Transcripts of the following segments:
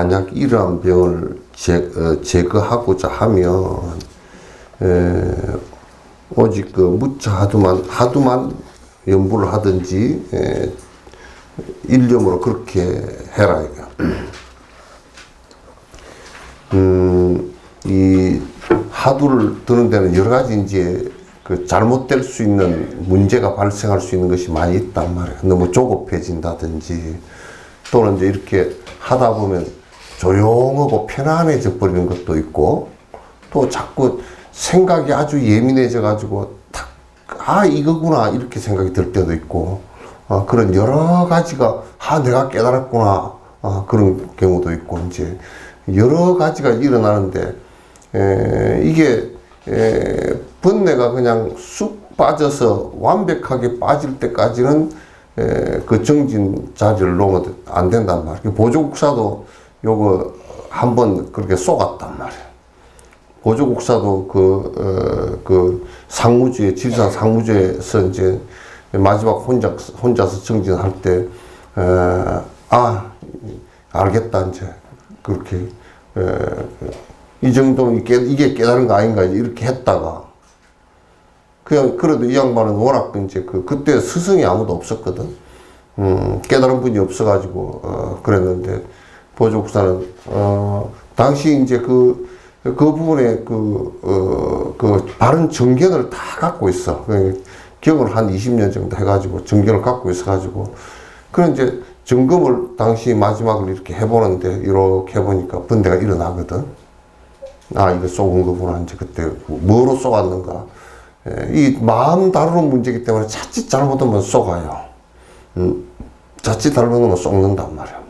만약 이러한 병을 제거하고자 하면 오직 그 무차 하두만 연부를 하든지 일념으로 그렇게 해라 이거. 이 하두를 드는 데는 여러 가지 이제 그 잘못될 수 있는 문제가 발생할 수 있는 것이 많이 있단 말이에요. 너무 조급해진다든지 또는 이제 이렇게 하다 보면 조용하고 편안해져 버리는 것도 있고 또 자꾸 생각이 아주 예민해져 가지고 아 이거구나 이렇게 생각이 들 때도 있고 그런 여러 가지가 내가 깨달았구나 그런 경우도 있고 이제 여러 가지가 일어나는데 이게 번뇌가 그냥 쑥 빠져서 완벽하게 빠질 때까지는 그 정진 자리를 놓으면 안 된단 말이에요. 보조국사도 요거 한번 그렇게 쏘갔단 말이에요. 보조국사도 그 상무주에, 지리산 상무주에서 이제 마지막 혼자서 정진할 때, 알겠다, 이제. 그렇게, 이 정도면 이게 깨달은 거 아닌가, 이렇게 했다가, 그냥, 그래도 이 양반은 워낙 이제 그때 스승이 아무도 없었거든. 깨달은 분이 없어가지고, 그랬는데, 보조국사는, 당시 이제 그 부분에 바른 정견을 다 갖고 있어. 경을 한 20년 정도 해가지고 정견을 갖고 있어가지고. 그런 이제 점검을 당시 마지막으로 이렇게 해보는데, 이렇게 해보니까 번뇌가 일어나거든. 이거 쏘은 거구나. 이제 그때 뭐로 쏘았는가. 이 마음 다루는 문제이기 때문에 자칫 잘못하면 쏘가요. 자칫 잘못하면 쏘는단 말이야.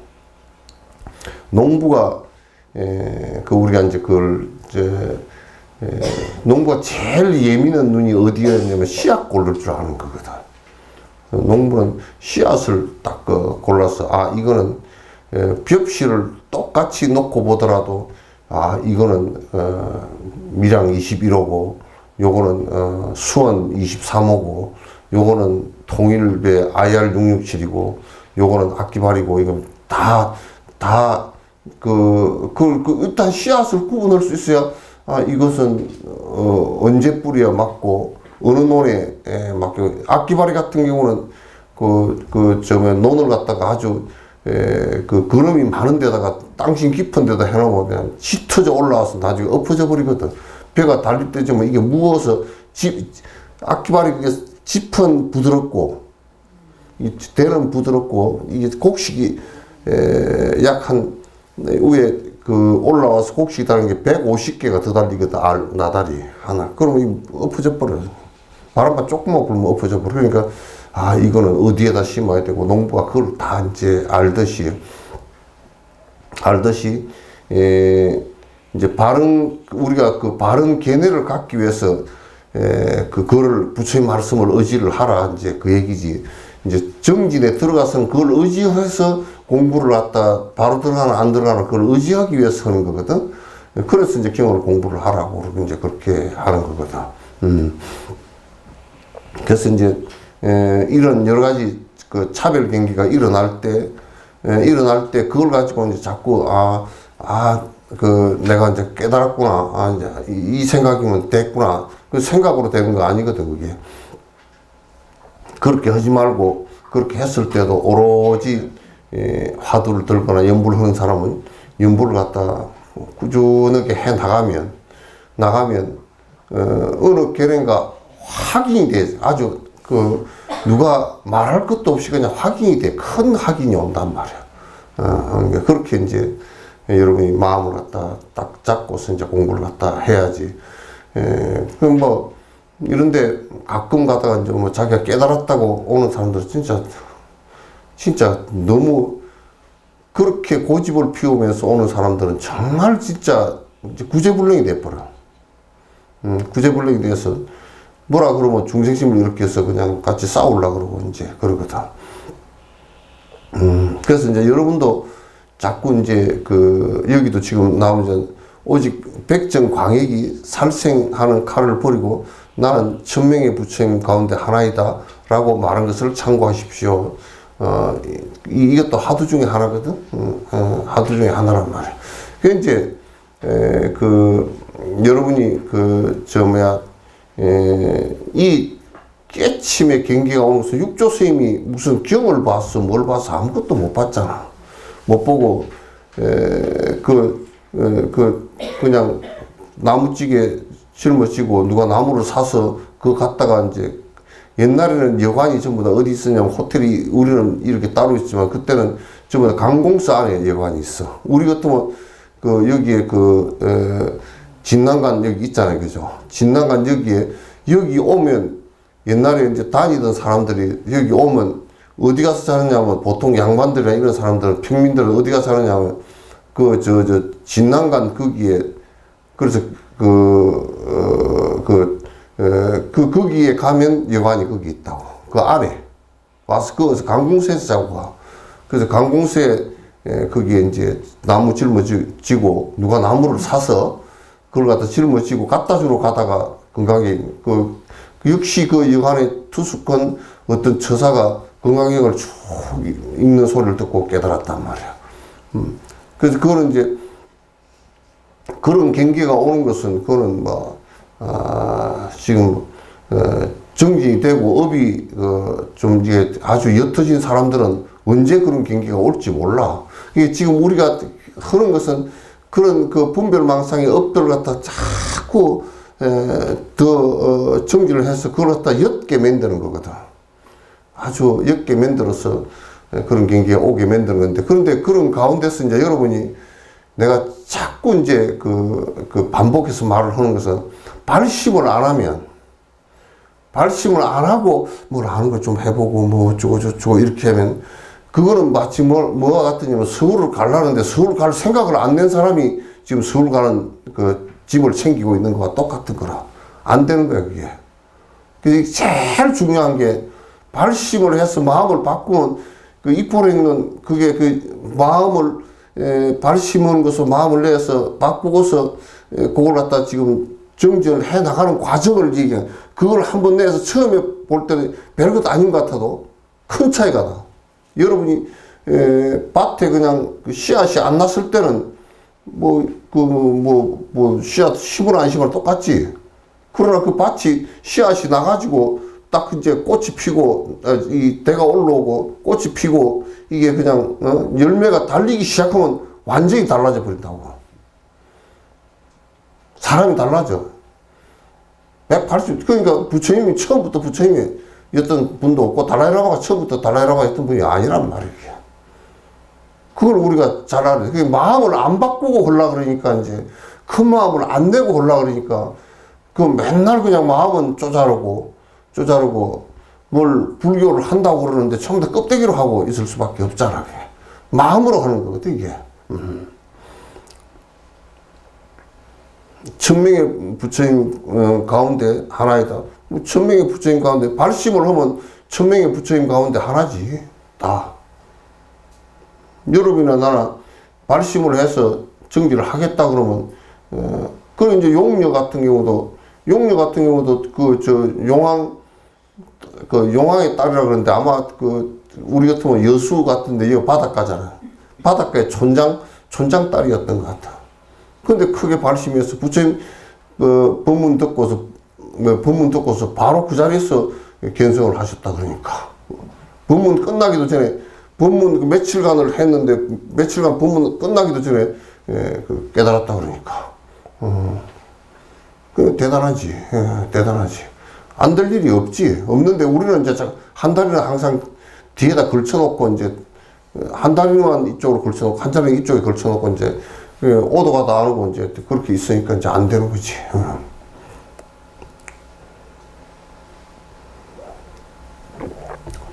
농부가 우리가 이제 농부가 제일 예민한 눈이 어디였냐면 씨앗 고를 줄 아는 거거든. 농부는 씨앗을 딱 골라서, 이거는, 벽실을 똑같이 놓고 보더라도, 이거는, 밀양 21호고, 요거는, 수원 23호고, 요거는 통일배 IR 667이고, 요거는 악기발이고, 이건 일단 씨앗을 구분할 수 있어야, 이것은, 언제 뿌려야 맞고, 어느 논에 맞고, 악기발이 같은 경우는, 논을 갖다가 아주, 그름이 많은 데다가, 땅신 깊은 데다 해놓으면 그냥 짙어져 올라와서 나중에 엎어져 버리거든. 배가 달릴 때쯤은 이게 무거워서, 악기발이 그게 짚은 부드럽고, 대는 부드럽고, 이게 곡식이, 위에 올라와서 곡식이 다른 게 150개가 더 달리거든, 나다리 하나. 그러면 엎어져 버려요. 바람만 조금만 불면 엎어져 버려. 그러니까, 이거는 어디에다 심어야 되고, 농부가 그걸 다 이제 알듯이, 이제 우리가 바른 견해를 갖기 위해서, 그거를 부처님 말씀을 의지를 하라. 이제 그 얘기지. 이제 정진에 들어가서는 그걸 의지해서 공부를 갖다 바로 들어가나 안 들어가나 그걸 의지하기 위해서 하는 거거든. 그래서 이제 경을 공부를 하라고 이제 그렇게 하는 거거든. 그래서 이제 이런 여러 가지 그 차별 경기가 일어날 때 그걸 가지고 이제 자꾸 내가 이제 깨달았구나. 이제 이 생각이면 됐구나. 그 생각으로 되는 거 아니거든, 그게. 그렇게 하지 말고 그렇게 했을 때도 오로지 화두를 들거나 연부를 하는 사람은 연부를 갖다 꾸준하게 해 나가면 어느 결인가 확인이 돼. 아주 누가 말할 것도 없이 그냥 확인이 돼. 큰 확인이 온단 말이야. 그러니까 그렇게 이제 여러분이 마음을 갖다 딱 잡고서 이제 공부를 갖다 해야지. 그럼 이런데 가끔 가다가 이제 자기가 깨달았다고 오는 사람들 진짜 너무 그렇게 고집을 피우면서 오는 사람들은 정말 진짜 구제불능이 돼버려. 구제불능이 돼서 뭐라 그러면 중생심을 일으켜서 그냥 같이 싸우려고 그러고 이제 그러거든. 그래서 이제 여러분도 자꾸 이제 여기도 지금 나오면 오직 백정광액이 살생하는 칼을 버리고 나는 천명의 부처님 가운데 하나이다 라고 말한 것을 참고하십시오. 이것도 하두 중에 하나거든. 하두 중에 하나란 말이야. 그 이제 여러분이 이 깨침의 경계가 오는 것은 육조 스님이 무슨 경을 봤어, 뭘 봤어, 아무것도 못 봤잖아. 못 보고 그냥 나무찌개 짊어지고 누가 나무를 사서 그거 갖다가 이제 옛날에는 여관이 전부 다 어디 있었냐면 호텔이 우리는 이렇게 따로 있지만 그때는 전부 다 관공서 안에 여관이 있어. 우리 같으면 여기에 진난관 여기 있잖아요, 그죠? 진난관 여기 오면 옛날에 이제 다니던 사람들이 여기 오면 어디 가서 자느냐면 보통 양반들이나 이런 사람들은 평민들은 어디 가서 자느냐면 진난관 거기에 그래서 거기에 가면 여관이 거기 있다고. 그 안에 와서 거기서 관공서에서 자고 가. 그래서 관공서에 거기에 이제 나무 짊어지고 누가 나무를 사서 그걸 갖다 짊어지고 갖다 주러 가다가 건강에 역시 그 여관에 투숙한 어떤 처사가 건강경을 쭉 읽는 소리를 듣고 깨달았단 말이야. 그래서 그거는 이제 그런 경계가 오는 것은 그거는 지금 정진이 되고 업이 좀 이제 아주 옅어진 사람들은 언제 그런 경계가 올지 몰라. 이게 지금 우리가 하는 것은 그런 분별망상의 업들을 갖다 자꾸 더 정진을 해서 그걸 갖다 옅게 만드는 거거든. 아주 옅게 만들어서 그런 경계에 오게 만드는 건데, 그런데 그런 가운데서 이제 여러분이 내가 자꾸 이제 반복해서 말을 하는 것은 발심을 안 하면, 발심을 안 하고 뭘 아는 거 좀 해보고 뭐 어쩌고 이렇게 하면 그거는 마치 뭐가 같으냐면 서울을 가려는데 서울 갈 생각을 안 낸 사람이 지금 서울 가는 짐을 챙기고 있는 거와 똑같은 거라. 안 되는 거야, 그게. 그게 제일 중요한 게 발심을 해서 마음을 바꾸면 입으로 읽는 그게 마음을 발심하는 것을 마음을 내서 바꾸고서 그걸 갖다 지금 정진을 해 나가는 과정을 얘기해. 그걸 한번 내서 처음에 볼 때는 별것 아닌 것 같아도 큰 차이가 나. 여러분이 밭에 그냥 씨앗이 안 났을 때는 씨앗 심으나 안 심으나 똑같지. 그러나 그 밭이 씨앗이 나가지고 딱 이제 꽃이 피고 이 대가 올라오고 꽃이 피고 이게 그냥 열매가 달리기 시작하면 완전히 달라져 버린다고. 사람이 달라져. 180. 그러니까 부처님이 처음부터 부처님이었던 분도 없고 달라이라마가 처음부터 달라이라마였던 분이 아니란 말이에요. 그걸 우리가 잘 알아야 돼. 마음을 안 바꾸고 하려고 그러니까 이제 큰 마음을 안 내고 하려고 그러니까 맨날 그냥 마음은 쪼자르고 뭘 불교를 한다고 그러는데 전부 다 껍데기로 하고 있을 수밖에 없잖아. 그게. 마음으로 하는 거거든, 이게. 천명의 부처님 가운데 하나이다. 천명의 부처님 가운데 발심을 하면 천명의 부처님 가운데 하나지. 다. 여러분이나 나나 발심을 해서 정지를 하겠다 그러면 그리고 이제 용녀 같은 경우도 용왕의 딸이라 그러는데 아마 우리 같으면 여수 같은데 여기 바닷가잖아. 바닷가에 촌장 딸이었던 것 같아. 근데 크게 발심해서 부처님 법문 듣고서 바로 그 자리에서 견성을 하셨다 그러니까. 법문 끝나기도 전에 법문 며칠간을 했는데 며칠간 법문 끝나기도 전에 깨달았다 그러니까. 대단하지. 대단하지. 안 될 일이 없지. 없는데 우리는 이제 한 다리는 항상 뒤에다 걸쳐놓고 이제 한 다리만 이쪽으로 걸쳐놓고 한 다리는 이쪽에 걸쳐놓고 이제 오도가 다 안 오고 이제 그렇게 있으니까 이제 안 되는 거지.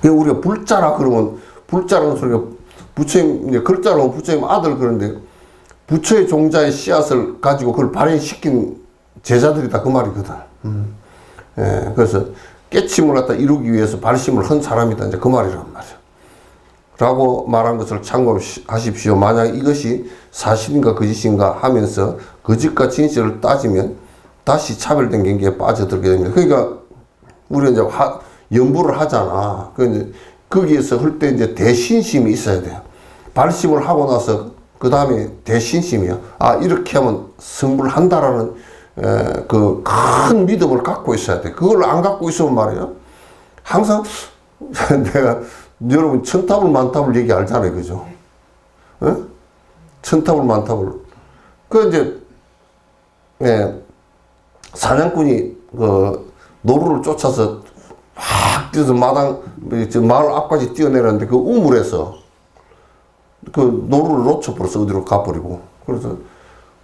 우리가 불자라 그러면 불자라는 소리가 부처님 이제 글자로 부처님 아들 그런데 부처의 종자의 씨앗을 가지고 그걸 발현시킨 제자들이다 그 말이거든. 그래서 깨침을 갖다 이루기 위해서 발심을 한 사람이다 이제 그 말이란 말이야. 라고 말한 것을 참고하십시오. 만약 이것이 사실인가 거짓인가 하면서 거짓과 진실을 따지면 다시 차별된 경계에 빠져들게 됩니다. 그러니까 우리가 이제 연부를 하잖아. 그 거기에서 할 때 이제 대신심이 있어야 돼요. 발심을 하고 나서 그 다음에 대신심이야. 아, 이렇게 하면 승부를 한다라는 그 큰 믿음을 갖고 있어야 돼. 그걸 안 갖고 있으면 말이에요. 항상 내가 여러분 천탑을 만탑을 얘기 알잖아요, 그죠? 예? 천탑을 만탑을. 그 이제 사냥꾼이 그 노루를 쫓아서 확 뛰어서 마을 앞까지 뛰어내렸는데 그 우물에서 그 노루를 놓쳐버려서 어디로 가버리고, 그래서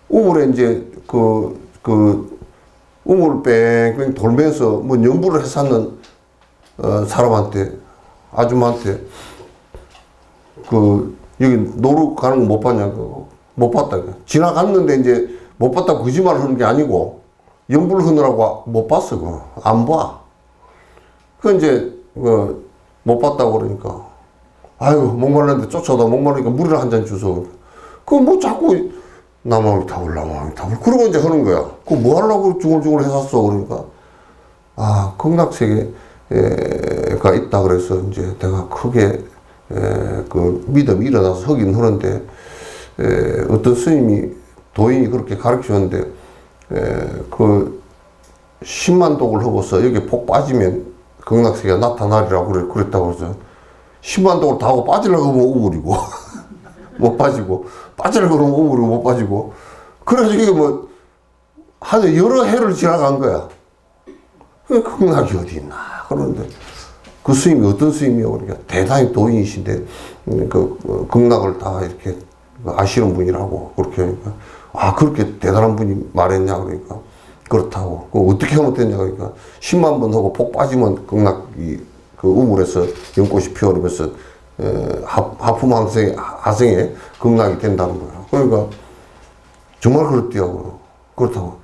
우물에 이제 그 우물을 뺑뺑 돌면서 뭐 연부를 해샀는 사람한테, 아줌마한테 그 여기 노루 가는 거 못 봤냐고. 못 봤다. 지나갔는데 이제 못 봤다고 거짓말을 하는 게 아니고 연부를 하느라고 못 봤어. 그거 안 봐. 그 이제 못 봤다고 그러니까, 아이고 목말랐는데 쫓아오다 목말르니까 물이나 한 잔 주소. 그거 뭐 자꾸 남아미 타올 그러고 이제 하는 거야. 그거 뭐 하려고 중얼중얼 해놨어. 그러니까 아, 극락세계가 있다 그래서 이제 내가 크게 그 믿음이 일어나서 하긴 하는데, 어떤 스님이 도인이 그렇게 가르치는데 그 10만 독을 하고서 여기 폭 빠지면 극락세계가 나타나리라고 그랬다고 해서 10만 독을 다 하고 빠지려고 하면 우물이고 못 빠지고, 빠지려고 하면 우물이고 못 빠지고, 그래서 이게 뭐 한 여러 해를 지나간 거야. 극락이 어디 있나 그러는데, 그 스님이 어떤 스님이요? 그러니까 대단히 도인이신데 그 극락을 다 이렇게 아시는 분이라고 그렇게 하니까, 아, 그렇게 대단한 분이 말했냐 그러니까 그렇다고. 그 어떻게 하면 되냐 그러니까 10만 번 하고 폭 빠지면 극락이 그 우물에서 연꽃이 피어오르면서 하품 하생에 극락이 된다는 거야. 그러니까 정말 그렇대요. 그렇다고.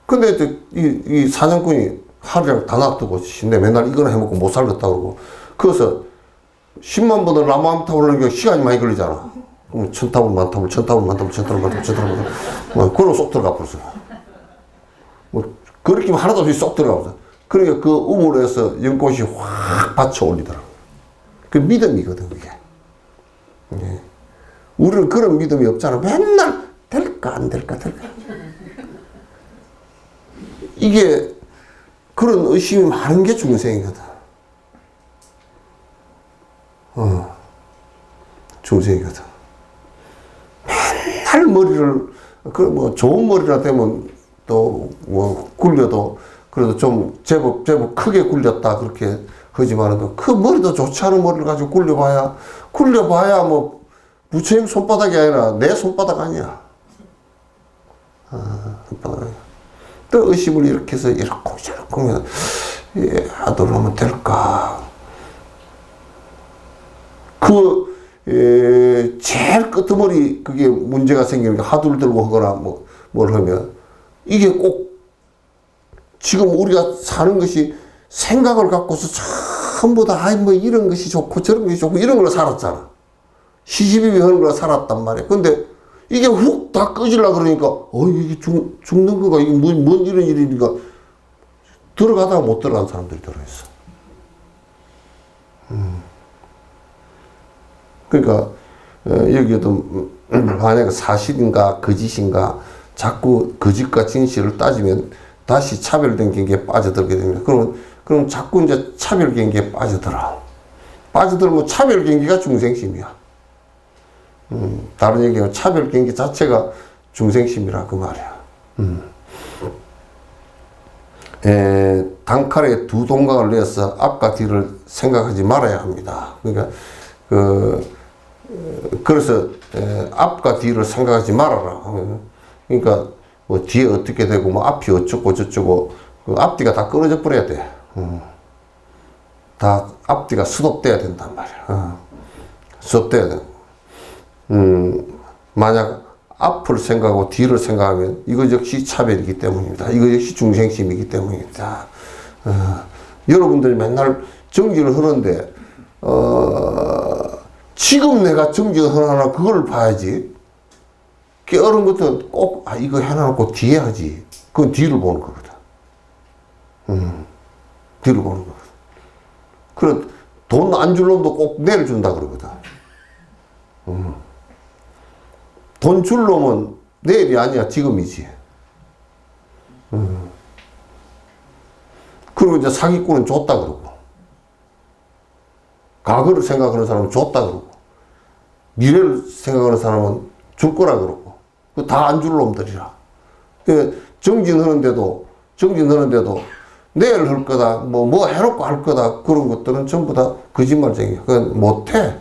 근데 이제 이 사냥꾼이 하루랑 다 놔두고 신데 맨날 이거나 해먹고 못 살겠다 그러고, 그래서 10만 번을 나무함탑을 하려니까 시간이 많이 걸리잖아. 그럼 천탑을 만탑을 그걸로 쏙 들어가 버렸어. 뭐 그렇게 하나도 없이 쏙 들어가 버렸어. 그러니까 그 우물에서 연꽃이 확 받쳐 올리더라고. 그 믿음이거든, 그게. 네. 우리는 그런 믿음이 없잖아. 맨날 될까 안 될까. 이게 그런 의심이 많은 게 중생이거든. 중생이거든. 맨날 머리를, 그 뭐 좋은 머리라 되면 또 뭐 굴려도 그래도 좀 제법 크게 굴렸다 그렇게 하지만은, 그 머리도 좋지 않은 머리를 가지고 굴려봐야 뭐 부처님 손바닥이 아니라 내 손바닥 아니야. 또 의심을 이렇게 해서 이렇게 하면 하도록 하면 될까. 제일 끄트머리 그게 문제가 생기니까 하두를 들고 하거나 뭘 하면, 이게 꼭 지금 우리가 사는 것이 생각을 갖고서 전부 다 뭐 이런 것이 좋고 저런 것이 좋고 이런 걸로 살았잖아. 시시비비 하는 걸로 살았단 말이야. 근데 이게 훅 다 꺼지려 그러니까, 이게 죽는 거가, 이게 뭔 이런 일이니까, 들어가다가 못 들어간 사람들이 들어있어. 그러니까, 여기에도 만약에 사실인가, 거짓인가, 자꾸 거짓과 진실을 따지면 다시 차별된 경계에 빠져들게 됩니다. 그럼 자꾸 이제 차별 경계에 빠져들어. 빠져들면 차별 경계가 중생심이야. 다른 얘기는 차별 경계 자체가 중생심이라 그 말이야. 단칼에 두 동강을 내서 앞과 뒤를 생각하지 말아야 합니다. 그러니까 그래서 앞과 뒤를 생각하지 말아라. 그러니까 뭐 뒤에 어떻게 되고 뭐 앞이 어쩌고 저쩌고, 그 앞뒤가 다 끊어져 버려야 돼. 다 앞뒤가 수독돼야 된단 말이야. 수독돼야 돼. 만약 앞을 생각하고 뒤를 생각하면 이거 역시 차별이기 때문입니다. 이거 역시 중생심이기 때문입니다. 여러분들이 맨날 정지를 하는데, 지금 내가 정지를 하나 그걸 봐야지. 깨어른 것도 꼭, 이거 해놔놓고 뒤에 하지. 그건 뒤를 보는 거거든. 뒤를 보는 거거든. 돈 안 줄 놈도 꼭 내일 준다 그러거든. 돈 줄 놈은 내일이 아니야, 지금이지. 그리고 이제 사기꾼은 줬다 그러고, 과거를 생각하는 사람은 줬다 그러고, 미래를 생각하는 사람은 줄 거라 그러고, 다 안 줄 놈들이라. 정진하는데도 내일 할 거다, 뭐 해놓고 할 거다, 그런 것들은 전부 다 거짓말쟁이야. 그건 못해.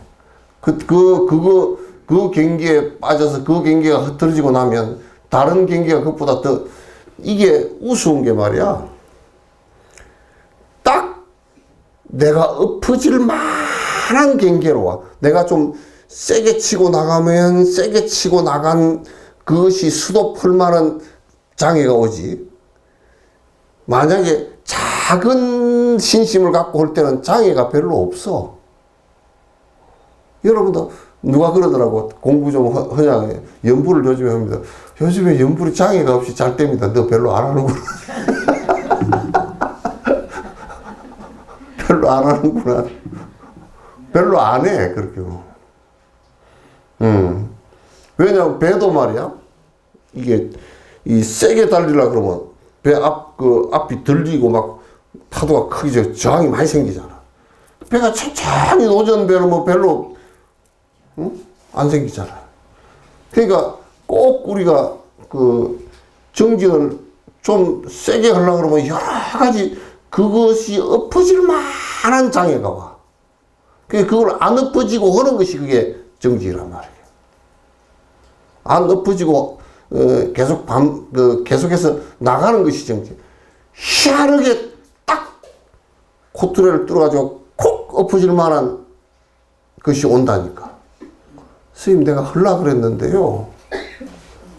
그 경기에 빠져서 그 경기가 흐트러지고 나면 다른 경기가 그것보다 더, 이게 우스운 게 말이야. 딱 내가 엎어질 만한 경계로 와. 내가 좀 세게 치고 나가면 세게 치고 나간 그것이 수도 풀 만한 장애가 오지. 만약에 작은 신심을 갖고 올 때는 장애가 별로 없어. 여러분도 누가 그러더라고. 공부 좀 하냐. 연불을 요즘에 합니다. 요즘에 연불이 장애가 없이 잘 됩니다. 너 별로 안 하는구나. 별로 안 하는구나. 별로 안 해, 그렇게. 왜냐면 배도 말이야. 이게, 세게 달리려 그러면 배 앞이 들리고 막 파도가 크게 저항이 많이 생기잖아. 배가 천천히 노전배로 뭐 별로, 안 생기잖아. 그러니까 꼭 우리가 정진을 좀 세게 하려고 그러면 여러 가지 그것이 엎어질 만한 장애가 와. 그걸 안 엎어지고 하는 것이 그게 정진이란 말이에요. 안 엎어지고, 계속해서 나가는 것이 정진. 희한하게 딱 코트레를 뚫어가지고 콕 엎어질 만한 것이 온다니까. 스님, 내가 하려고 그랬는데요.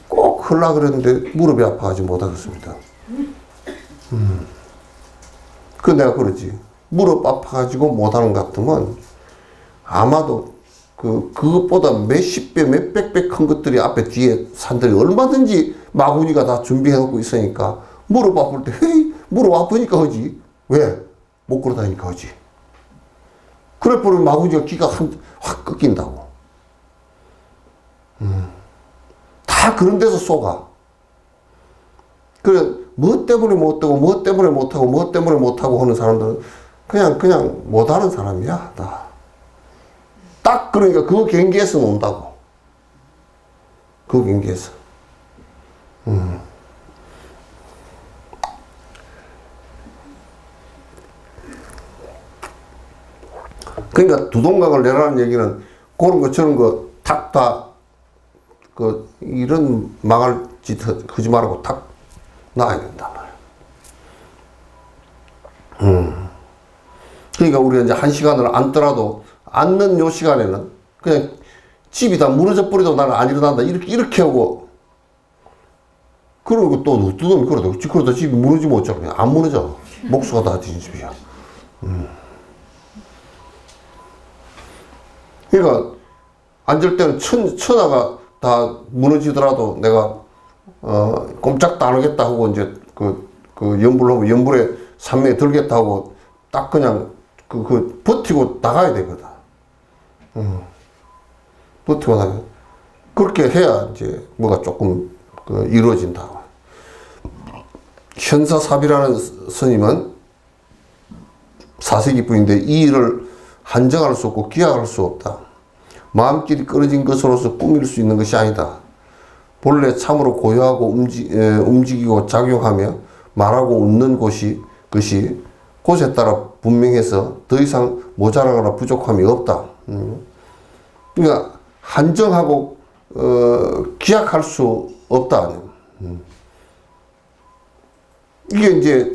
꼭 하려고 그랬는데 무릎이 아파가지고 못하겠습니다. 그 내가 그러지. 무릎 아파가지고 못하는 것 같으면 아마도 그것보다 몇십 배, 몇백 배 큰 것들이 앞에 뒤에 산들이 얼마든지 마구니가 다 준비해놓고 있으니까 무릎 아플 때, 헤이, 무릎 아프니까 하지. 왜? 못 걸어다니까 하지. 그래 버리면 마구니가 기가 확 꺾인다고. 다 그런 데서 쏘가. 그래, 뭐 때문에 못하고, 뭐 때문에 못하고, 뭐 때문에 못하고 하는 사람들은 그냥 못하는 사람이야, 다. 딱 그러니까 그 경계에서 논다고. 그 경계에서. 그러니까 두동강을 내라는 얘기는 그런 거 저런 거 탁 다 이런 망할 짓 하지 말고 탁 놔야 된단 말이야. 그러니까 우리가 이제 1시간을 앉더라도 앉는 요 시간에는 그냥 집이 다 무너져 버려도 나는 안 일어난다. 이렇게 하고, 그러고 또 누더면 그러다 집이 무너지면 어쩌고. 그냥 안 무너져. 목수가 다 뒤진 집이야. 그러니까 앉을 때는 천하가 다 무너지더라도 내가 꼼짝도 안 하겠다 하고 이제 연불 하면 연불에 산매에 들겠다 하고 딱 그냥 버티고 나가야 되거든. 버티고 나가. 그렇게 해야 이제 뭐가 조금 이루어진다. 현사삽이라는 스님은 4세기 분인데 이 일을 한정할 수 없고 기약할 수 없다. 마음길이 끊어진 것으로서 꾸밀 수 있는 것이 아니다. 본래 참으로 고요하고 움직이고 작용하며 말하고 웃는 것이 곳에 따라 분명해서 더 이상 모자라거나 부족함이 없다. 그러니까 한정하고 기약할 수 없다. 이게 이제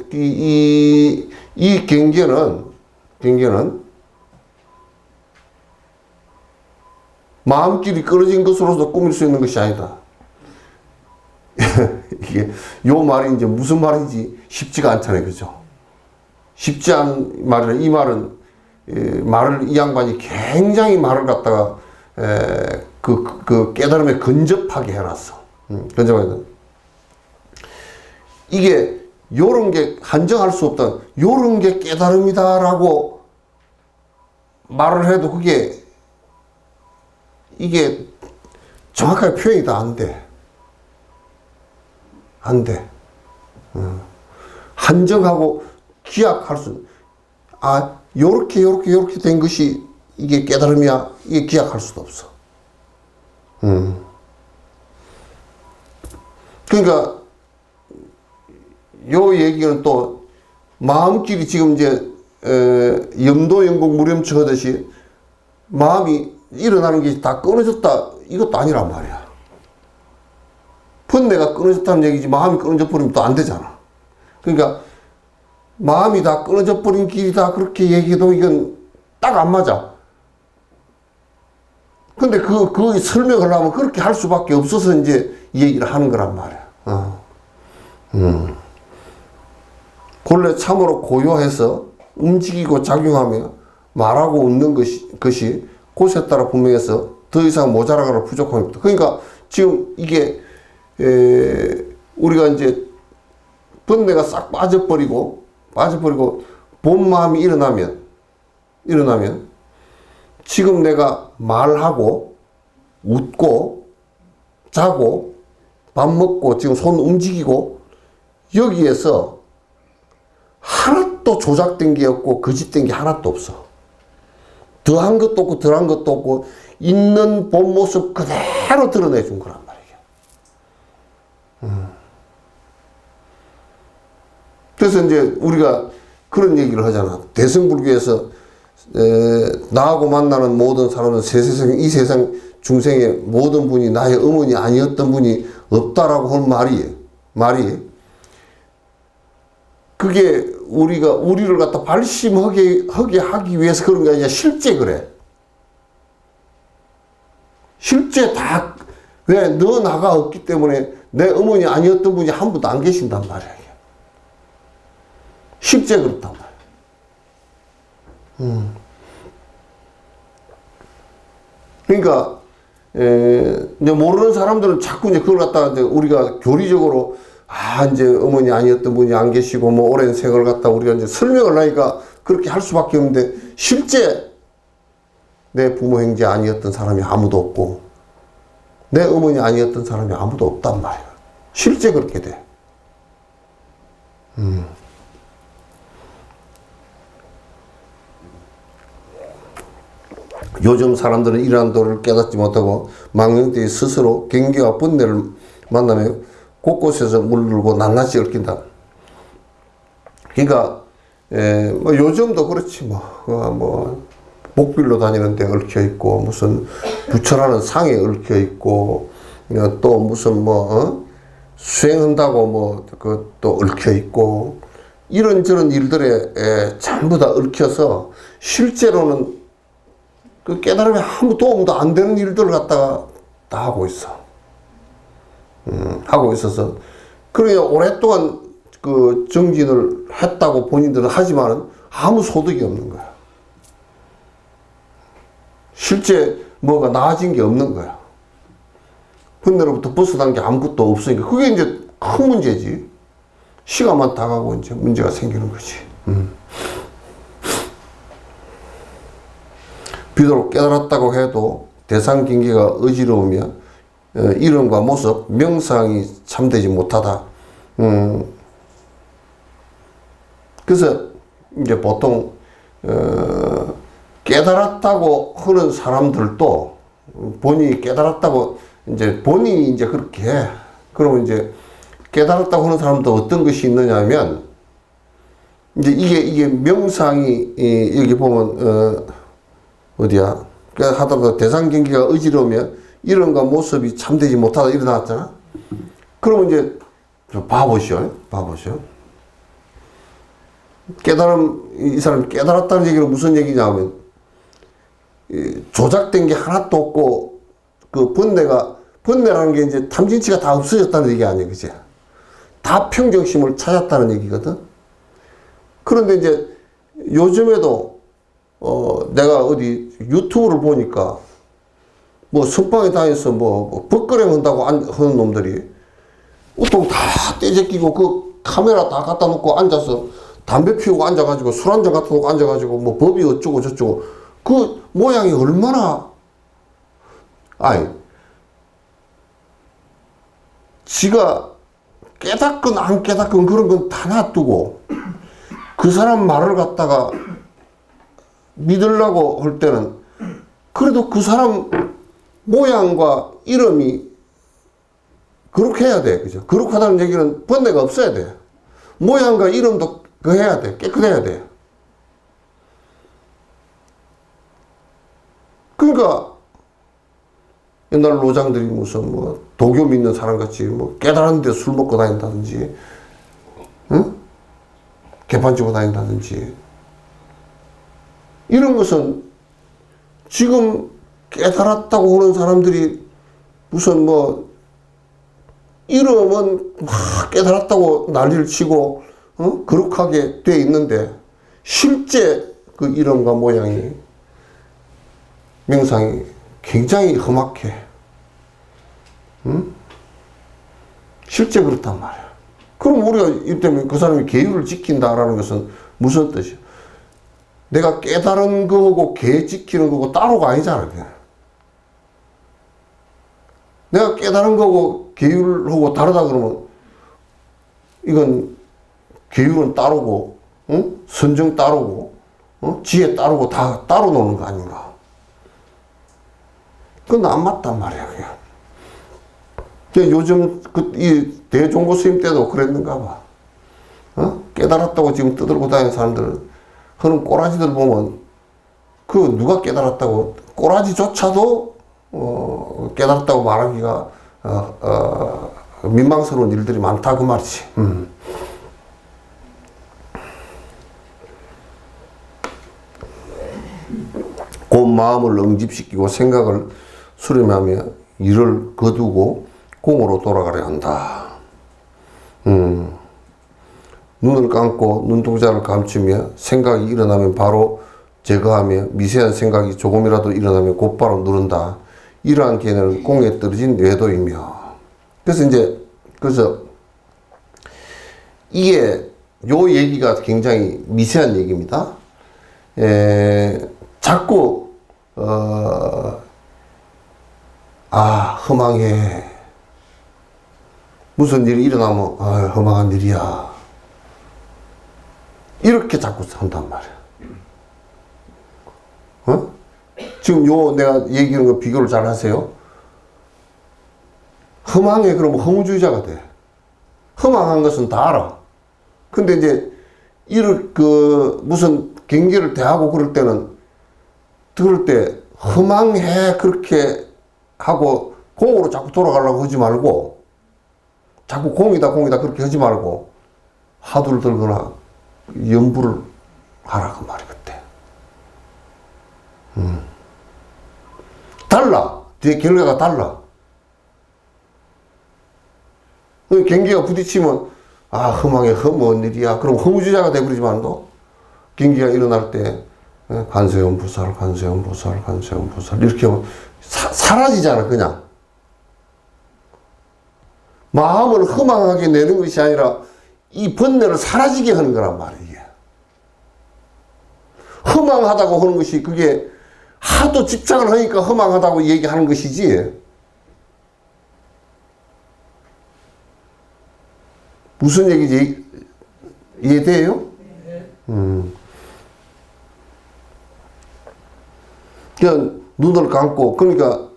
이 경계는 마음길이 끊어진 것으로서 꾸밀 수 있는 것이 아니다. 이게 요 말이 이제 무슨 말인지 쉽지가 않잖아요, 그죠? 쉽지 않은 말이라 이 말은 말을 이 양반이 굉장히 말을 갖다가 그 깨달음에 근접하게 해놨어. 근접하게. 이게 요런 게 한정할 수 없다. 요런 게 깨달음이다라고 말을 해도 그게 이게 정확하게 표현이 다 안 돼. 안 돼. 한정하고 기약할 수, 요렇게 된 것이 이게 깨달음이야. 이게 기약할 수도 없어. 그러니까, 요 얘기는 또, 마음길이 지금 이제, 염도, 영국, 무렴치 하듯이, 마음이 일어나는 게 다 끊어졌다. 이것도 아니란 말이야. 번뇌가 끊어졌다는 얘기지, 마음이 끊어져 버리면 또 안 되잖아. 그러니까, 마음이 다 끊어져 버린 길이다. 그렇게 얘기해도 이건 딱 안 맞아. 근데 그 설명을 하면 그렇게 할 수밖에 없어서 이제 이 얘기를 하는 거란 말이야. 본래 참으로 고요해서 움직이고 작용하며 말하고 웃는 것이 곳에 따라 분명해서 더 이상 모자라거나 부족함이 없다. 그러니까 지금 이게 우리가 이제 번뇌가 싹 빠져버리고 본 마음이 일어나면 지금 내가 말하고 웃고 자고 밥 먹고 지금 손 움직이고 여기에서 하나도 조작된 게 없고 거짓된 게 하나도 없어. 더한 것도 없고 덜한 것도 없고 있는 본 모습 그대로 드러내준 거란 말이야. 그래서 이제 우리가 그런 얘기를 하잖아. 대승불교에서 나하고 만나는 모든 사람은 이 세상 중생의 모든 분이 나의 어머니 아니었던 분이 없다라고 하는 말이 그게 우리를 갖다 발심하게 하기 위해서 그런 게 아니라 실제 그래. 실제 다, 왜 너 나가 없기 때문에 내 어머니 아니었던 분이 한 분도 안 계신단 말이야. 실제 그렇단 말이야. 그러니까, 이제 모르는 사람들은 자꾸 이제 그걸 갖다가 이제 우리가 교리적으로 이제 어머니 아니었던 분이 안 계시고, 뭐, 오랜 세월 갖다 우리가 이제 설명을 하니까 그렇게 할 수밖에 없는데, 실제 내 부모 형제 아니었던 사람이 아무도 없고, 내 어머니 아니었던 사람이 아무도 없단 말이야. 실제 그렇게 돼. 요즘 사람들은 이러한 도를 깨닫지 못하고, 망령되이 스스로 경계와 번뇌를 만나며 곳곳에서 물들고 낱낱이 얽힌다. 그러니까 뭐 요즘도 그렇지 뭐 목빌로 다니는데 얽혀 있고 무슨 부처라는 상에 얽혀 있고 또 무슨 수행한다고 뭐 그것도 얽혀 있고 이런저런 일들에 전부 다 얽혀서 실제로는 그 깨달음에 아무 도움도 안 되는 일들을 갖다가 다 하고 있어. 하고 있어서 그러니까 오랫동안 그 정진을 했다고 본인들은 하지만은 아무 소득이 없는 거야. 실제 뭐가 나아진 게 없는 거야. 번뇌로부터 벗어난 게 아무것도 없으니까 그게 이제 큰 문제지. 시간만 다가고 이제 문제가 생기는 거지. 비록 깨달았다고 해도 대상 경계가 어지러우며 이름과 모습, 명상이 참되지 못하다. 그래서 이제 보통 깨달았다고 하는 사람들도 본인이 깨달았다고 이제 본인이 이제 그렇게 해. 그러면 이제 깨달았다고 하는 사람도 어떤 것이 있느냐면 이제 이게 명상이 여기 보면 어디야? 하다보다 대상 경계가 어지러우며 이름과 모습이 참되지 못하다 이렇게 나왔잖아. 그러면 이제 봐보시오. 깨달음, 이 사람이 깨달았다는 얘기는 무슨 얘기냐면 조작된 게 하나도 없고 그 번뇌라는 게 이제 탐진치가 다 없어졌다는 얘기 아니야, 그치? 다 평정심을 찾았다는 얘기거든. 그런데 이제 요즘에도 내가 어디 유튜브를 보니까 뭐 선방에 다녀서 뭐 벗거령 한다고 하는 놈들이 옷통 다 떼제끼고 그 카메라 다 갖다 놓고 앉아서 담배 피우고 앉아가지고 술 한잔 갖다 놓고 앉아가지고 뭐 법이 어쩌고 저쩌고 그 모양이 얼마나, 아니, 지가 깨닫건 안 깨닫건 그런 건 다 놔두고 그 사람 말을 갖다가 믿으려고 할 때는 그래도 그 사람 모양과 이름이 그렇게 해야 돼. 그죠? 거룩하다는 얘기는 번뇌가 없어야 돼. 모양과 이름도 그 해야 돼. 깨끗해야 돼. 그러니까 옛날 노장들이 무슨 뭐 도교 믿는 사람 같이 뭐 깨달았는데 술 먹고 다닌다든지, 응? 개판 치고 다닌다든지, 이런 것은 지금 깨달았다고 하는 사람들이 무슨 뭐 이름은 막 깨달았다고 난리를 치고 거룩하게 돼 있는데 실제 그 이름과 모양이 명상이 굉장히 험악해. 응? 실제 그렇단 말이야. 그럼 우리가 이 때문에 그 사람이 계율을 지킨다라는 것은 무슨 뜻이야? 내가 깨달은 거하고 계 지키는 거고 따로가 아니잖아. 그냥. 내가 깨달은 거고 계율하고 다르다 그러면 이건 계율은 따로고, 응? 선정 따로고, 지혜 따로고 다 따로 노는 거 아닌가? 그건 안 맞단 말이야. 그냥. 요즘 이 대종고 스님 때도 그랬는가 봐. 깨달았다고 지금 떠들고 다니는 사람들, 그런 꼬라지들 보면 그 누가 깨달았다고 꼬라지조차도 깨달았다고 말하기가 민망스러운 일들이 많다 그 말이지. 곧 마음을 응집시키고 생각을 수렴하며 일을 거두고 공으로 돌아가려 한다. 눈을 감고 눈동자를 감추며 생각이 일어나면 바로 제거하며 미세한 생각이 조금이라도 일어나면 곧바로 누른다. 이러한 개념은 공에 떨어진 뇌도이며. 그래서 이게 요 얘기가 굉장히 미세한 얘기입니다. 자꾸 허망해. 무슨 일이 일어나면 허망한 일이야. 이렇게 자꾸 한단 말이야. 지금 내가 얘기하는 거 비교를 잘 하세요? 허망해 그러면 허무주의자가 돼. 허망한 것은 다 알아. 근데 이제 무슨 경계를 대하고 그럴 때 허망해 그렇게 하고 공으로 자꾸 돌아가려고 하지 말고, 자꾸 공이다 그렇게 하지 말고 화두를 들거나 염불을 하라 그 말이 그때. 달라. 뒤에 결과가 달라. 경기가 부딪히면 허망해 뭔 일이야. 그럼 허무주의자가 돼버리지만도 경기가 일어날 때 관세음보살 이렇게 하면 사라지잖아. 그냥 마음을 허망하게 내는 것이 아니라 이 번뇌를 사라지게 하는 거란 말이에요. 이게 허망하다고 하는 것이 그게 하도 집착을 하니까 허망하다고 얘기하는 것이지, 무슨 얘기지? 이해돼요? 그냥 눈을 감고, 그러니까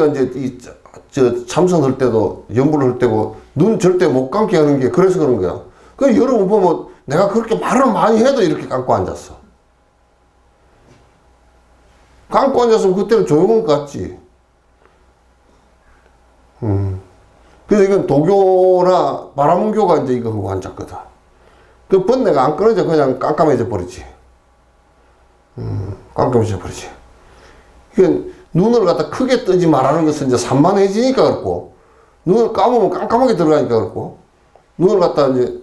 이제 참선할 때도 염불을 할 때고 눈 절대 못 감게 하는 게 그래서 그런 거야. 여러분 보면 내가 그렇게 말을 많이 해도 이렇게 감고 앉았어. 감고 앉았으면 그때는 조용한 것 같지. 그래서 이건 도교나 바라문교가 이제 이거 하고 앉았거든. 그 번뇌가 안 끊어져. 그냥 깜깜해져 버리지. 깜깜해져 버리지. 그러니까 눈을 갖다 크게 뜨지 말라는 것은 이제 산만해지니까 그렇고, 눈을 감으면 깜깜하게 들어가니까 그렇고, 눈을 갖다 이제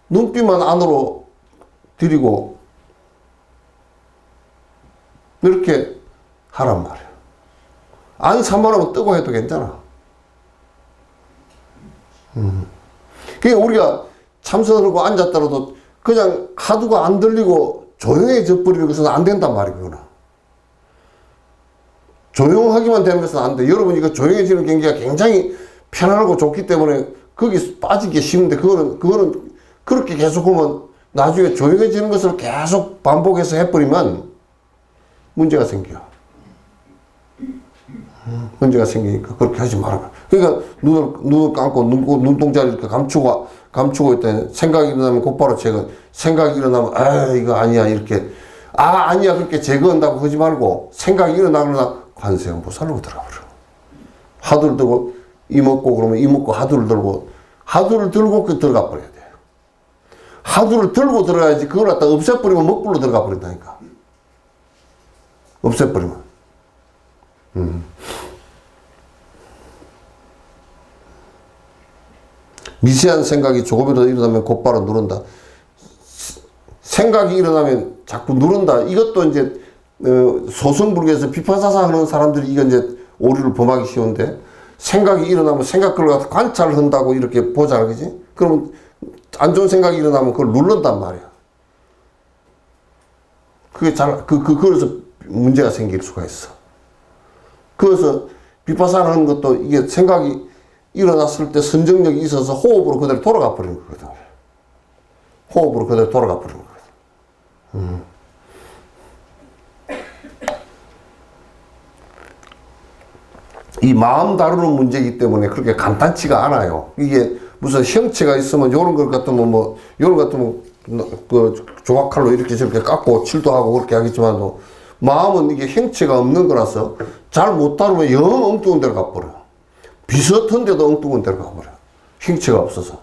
눈빛만 안으로 들이고 이렇게 하란 말이야. 안 산만하면 뜨고 해도 괜찮아. 그러니까 우리가 참선하고 앉았더라도 그냥 하두가 안 들리고 조용해져 버리는 것은 안 된단 말이야. 그거는. 조용하기만 되는 것은 안 돼. 여러분 이거 조용해지는 경기가 굉장히 편안하고 좋기 때문에 거기 빠지기 쉬운데 그거는 그렇게 계속하면 나중에 조용해지는 것을 계속 반복해서 해버리면 문제가 생겨. 문제가 생기니까 그렇게 하지 말아봐. 그러니까 눈을 감고 눈동자를 이렇게 감추고 있다. 생각이 일어나면 곧바로 제거. 생각이 일어나면 이거 아니야 이렇게 아니야 그렇게 제거한다고 하지 말고 생각이 일어나거나 관세음보살로 들어가 버려. 화두를 들고 이먹고 그러면 이먹고 화두를 들고 그 들어가 버려야 돼. 화두를 들고 들어가야지. 그걸 갖다 없애버리면 먹불로 들어가 버린다니까. 없애버리면. 미세한 생각이 조금이라도 일어나면 곧바로 누른다. 생각이 일어나면 자꾸 누른다. 이것도 이제 소승불교에서 비파사사 하는 사람들이 이건 이제 오류를 범하기 쉬운데, 생각이 일어나면 생각 그걸 갖다 관찰을 한다고 이렇게 보잖아, 그지? 그러면 안 좋은 생각이 일어나면 그걸 누른단 말이야. 그게 그래서 문제가 생길 수가 있어. 그래서 비파사나 하는 것도 이게 생각이 일어났을 때 선정력이 있어서 호흡으로 그대로 돌아가 버리는 거거든. 호흡으로 그대로 돌아가 버리는 거거든. 이 마음 다루는 문제이기 때문에 그렇게 간단치가 않아요. 이게 무슨 형체가 있으면 요런 것 같으면 요런 것 같으면 그 조각칼로 이렇게 저렇게 깎고 칠도 하고 그렇게 하겠지만도 마음은 이게 형체가 없는 거라서 잘 못 다루면 영 엉뚱한 데로 가버려. 비슷한데도 엉뚱한 데로 가버려. 형체가 없어서.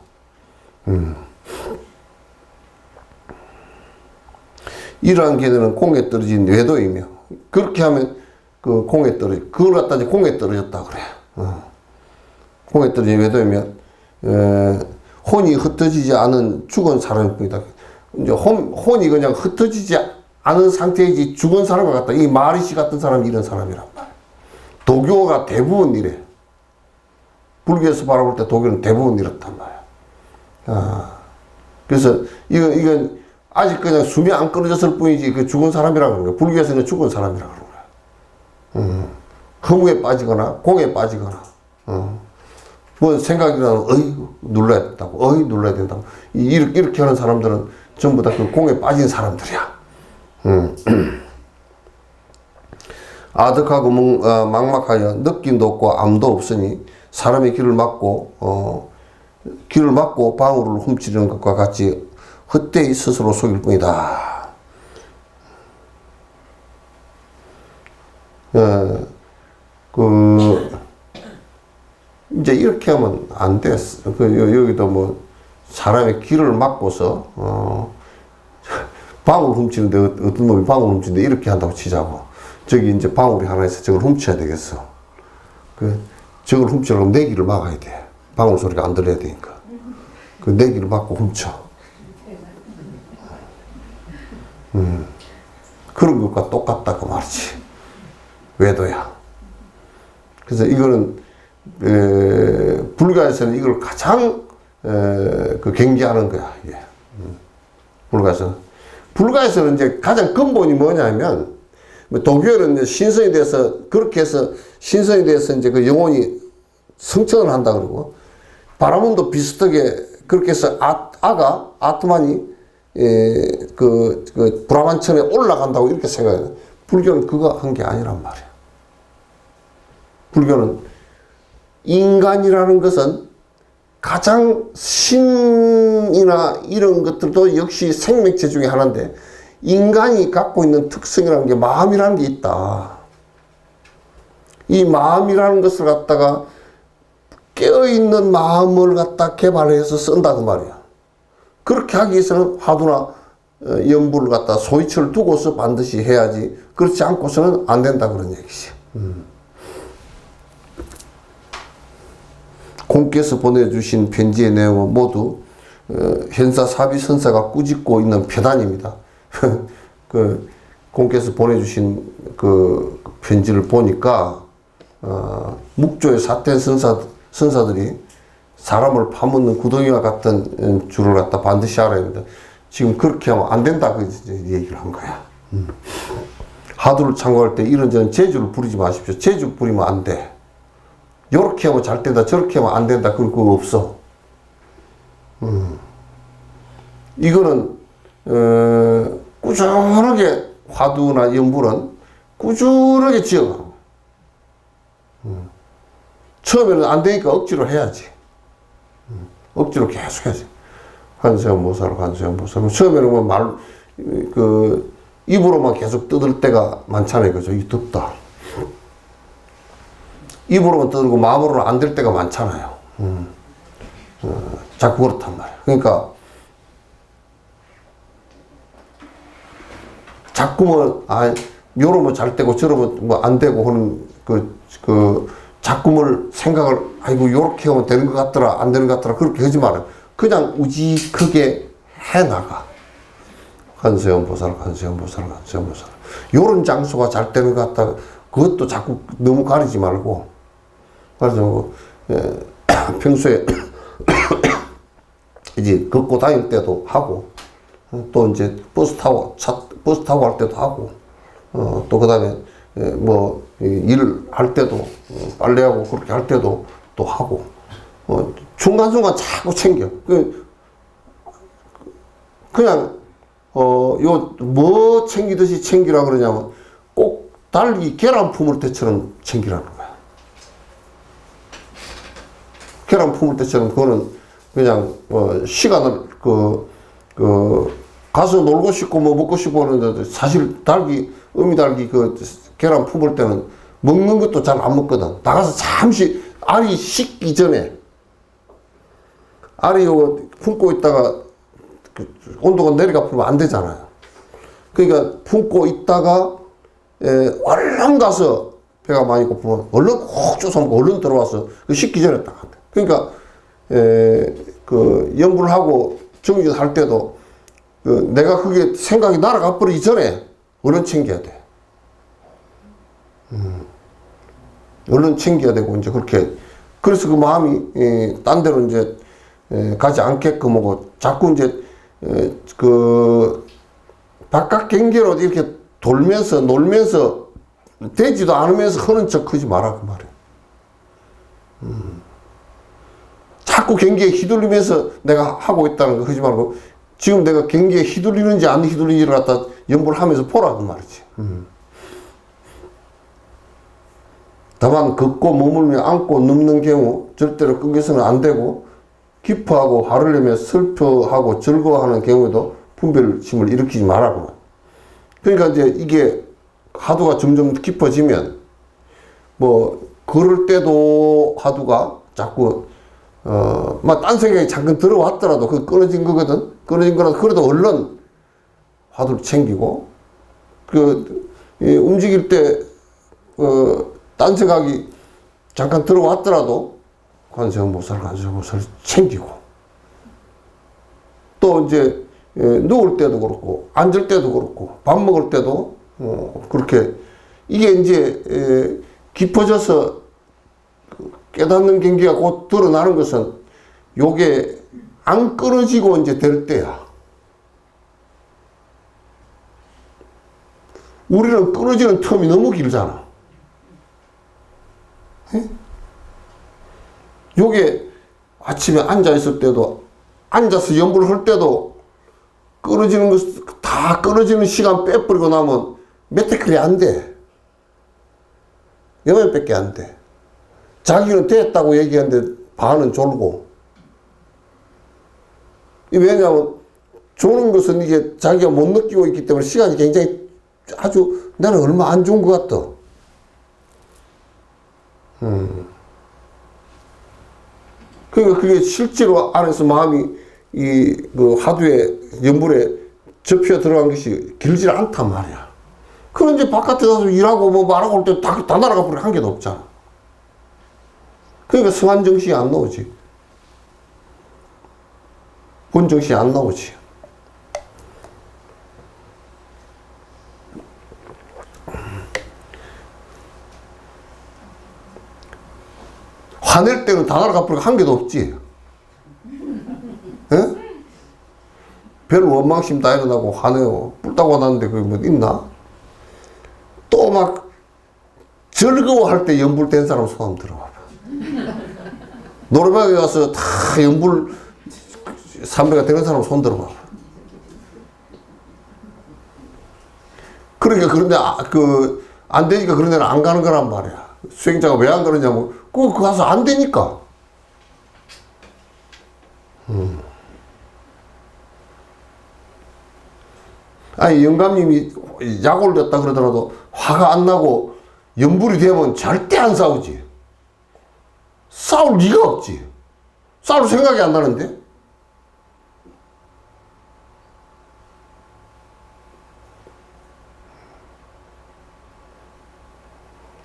이러한 개념은 공에 떨어진 외도이며, 그렇게 하면 그 공에 그걸 갖다 이제 공에 떨어졌다 그래. 공에 떨어진 외도이며, 혼이 흩어지지 않은 죽은 사람일 뿐이다. 이제 혼이 그냥 흩어지지 않은 상태이지 죽은 사람과 같다. 이 마리시 같은 사람이 이런 사람이란 말이야. 도교가 대부분 이래. 불교에서 바라볼 때 도교는 대부분 이렇단 말이야. 그래서 이건 아직 그냥 숨이 안 끊어졌을 뿐이지 그 죽은 사람이라고 그러는 거야. 불교에서는 죽은 사람이라고 그러는 거야. 허무에 빠지거나 공에 빠지거나 뭐 생각이 나면 눌러야 된다고 눌러야 된다고 이렇게 하는 사람들은 전부 다 그 공에 빠진 사람들이야. 아득하고 막막하여 느낌도 없고 암도 없으니 사람의 길을 막고 방울을 훔치는 것과 같이 헛되이 스스로 속일 뿐이다. 이제 이렇게 하면 안 됐어. 여기도 뭐 사람의 길을 막고서 방울 훔치는데 어떤 놈이 방울 훔치는데 이렇게 한다고 치자고. 저기 이제 방울이 하나 있어. 저걸 훔쳐야 되겠어. 저걸 훔치려면 내 길을 막아야 돼. 방울 소리가 안 들려야 되니까. 내 길을 막고 훔쳐. 그런 것과 똑같다고 말이지. 외도야. 그래서 이거는 불가에서는 이걸 가장 경계하는 거야. 이게. 불가에서는 이제 가장 근본이 뭐냐면 도교는 이제 신선에 대해서 그렇게 해서 신선에 대해서 이제 그 영혼이 성천을 한다 그러고 바라문도 비슷하게 그렇게 해서 아트만이 그 브라만천에 올라간다고 이렇게 생각해요. 불교는 그거 한 게 아니란 말이야. 불교는 인간이라는 것은 가장 신이나 이런 것들도 역시 생명체 중에 하나인데 인간이 갖고 있는 특성이라는 게 마음이라는 게 있다. 이 마음이라는 것을 갖다가 깨어있는 마음을 갖다 개발해서 쓴다 그 말이야. 그렇게 하기 위해서는 화두나 연부를 갖다 소위처를 두고서 반드시 해야지 그렇지 않고서는 안 된다 그런 얘기지. 공께서 보내주신 편지의 내용은 모두 현사 사비선사가 꾸짖고 있는 표단입니다. 공께서 보내주신 그 편지를 보니까 묵조의 삿된 선사들이 사람을 파묻는 구덩이와 같은 줄을 갖다 반드시 알아야 합니다. 지금 그렇게 하면 안 된다 그 얘기를 한 거야. 화두를 참고할 때 이런저런 재주를 부리지 마십시오. 재주 부리면 안 돼. 요렇게 하면 잘 된다, 저렇게 하면 안 된다, 그거 없어. 이거는, 꾸준하게 화두나 연불은 꾸준하게 지어가는 거야. 처음에는 안 되니까 억지로 해야지. 억지로 계속 해야지. 관세음보살, 관세음보살. 처음에는 뭐 입으로만 계속 뜯을 때가 많잖아요. 그죠? 이 덥다. 입으로만 뜯고 마음으로는 안 될 때가 많잖아요. 자꾸 그렇단 말이에요. 그러니까, 자꾸 뭐, 요러면 잘 되고 저러면 뭐 안 되고 하는 자꾸 뭘 생각을, 아이고, 요렇게 하면 되는 것 같더라, 안 되는 것 같더라, 그렇게 하지 말아요. 그냥 우직하게 해나가. 관세음보살, 관세음보살, 관세음보살. 요런 장소가 잘 되는 것 같다. 그것도 자꾸 너무 가리지 말고. 그래서, 평소에, 이제 걷고 다닐 때도 하고, 또 이제 버스 타고 할 때도 하고, 또 그 다음에, 일을 할 때도, 빨래하고 그렇게 할 때도 또 하고, 중간중간 자꾸 챙겨. 그냥, 뭐 챙기듯이 챙기라 그러냐면, 꼭 달기 계란 품을 때처럼 챙기라는 거야. 계란 품을 때처럼 그거는 그냥, 시간을, 가서 놀고 싶고 뭐 먹고 싶고 하는데 사실 어미 달기 계란 품을 때는 먹는 것도 잘 안 먹거든. 나가서 잠시 알이 식기 전에 알이 품고 있다가 온도가 내려가 버리면 안 되잖아요. 그러니까 품고 있다가 얼른 가서 배가 많이 고프면 얼른 콕 쪼서 먹고 얼른 들어와서 식기 전에 딱 한다. 그러니까 연불을 하고 정기를 할 때도 내가 그게 생각이 날아가 버리기 전에 얼른 챙겨야 돼. 얼른 챙겨야 되고, 이제 그렇게. 그래서 그 마음이, 딴 데로 이제, 가지 않게끔 하고, 자꾸 이제, 바깥 경계로 이렇게 돌면서, 놀면서, 되지도 않으면서 하는 척 하지 마라, 그 말이야. 자꾸 경계에 휘둘리면서 내가 하고 있다는 거 하지 말고, 지금 내가 경계에 휘둘리는지 안 휘둘리는지를 갖다 연구를 하면서 보라, 그 말이지. 다만 걷고 머물며 앉고 눕는 경우 절대로 끊겨서는 안 되고, 기뻐하고 화를 내며 슬퍼하고 즐거워하는 경우에도 분별심을 일으키지 말라고. 그러니까 이제 이게 화두가 점점 깊어지면 그럴 때도 화두가 자꾸 딴 생각이 잠깐 들어왔더라도 그 끊어진 거거든. 끊어진 거라도 그래도 얼른 화두를 챙기고, 움직일 때 딴 생각이 잠깐 들어왔더라도 관세음보살, 관세음보살 챙기고, 또 이제 누울 때도 그렇고 앉을 때도 그렇고 밥 먹을 때도 그렇게. 이게 이제 깊어져서 깨닫는 경계가 곧 드러나는 것은 요게 안 끊어지고 이제 될 때야. 우리는 끊어지는 텀이 너무 길잖아. 요게 아침에 앉아있을 때도, 앉아서 연불을 할 때도 끊어지는 것, 다 끊어지는 시간 빼버리고 나면 몇 테클이 안 돼. 여면밖에 안 돼. 자기는 됐다고 얘기하는데 반은 졸고. 왜냐하면 조는 것은 이게 자기가 못 느끼고 있기 때문에 시간이 굉장히 아주 나는 얼마 안 좋은 것 같다. 그러니까 그게 실제로 안에서 마음이 화두에, 연불에 접혀 들어간 것이 길지 않단 말이야. 그럼 이제 바깥에 가서 일하고 말하고 올 때 다 날아가 버리고 한 개도 없잖아. 그러니까 성한 정신이 안 나오지. 본 정신이 안 나오지. 화낼 때는 다 날아가 버리고 한 개도 없지. 에? 별 원망심 다 일어나고 화내고 뿔 따고 화났는데 그게 뭐 있나? 즐거워할 때 연불된 사람 손 한번 들어봐봐. 노래방에 가서 다 연불 삼배가 되는 사람 손 들어봐봐. 그러니까 그런데 안 되니까 그런 데는 안 가는 거란 말이야. 수행자가 왜 안 그러냐면 그거 가서 안 되니까. 아니 영감님이 약 올렸다 그러더라도 화가 안 나고 연불이 되면 절대 안 싸우지. 싸울 리가 없지. 싸울 생각이 안 나는데.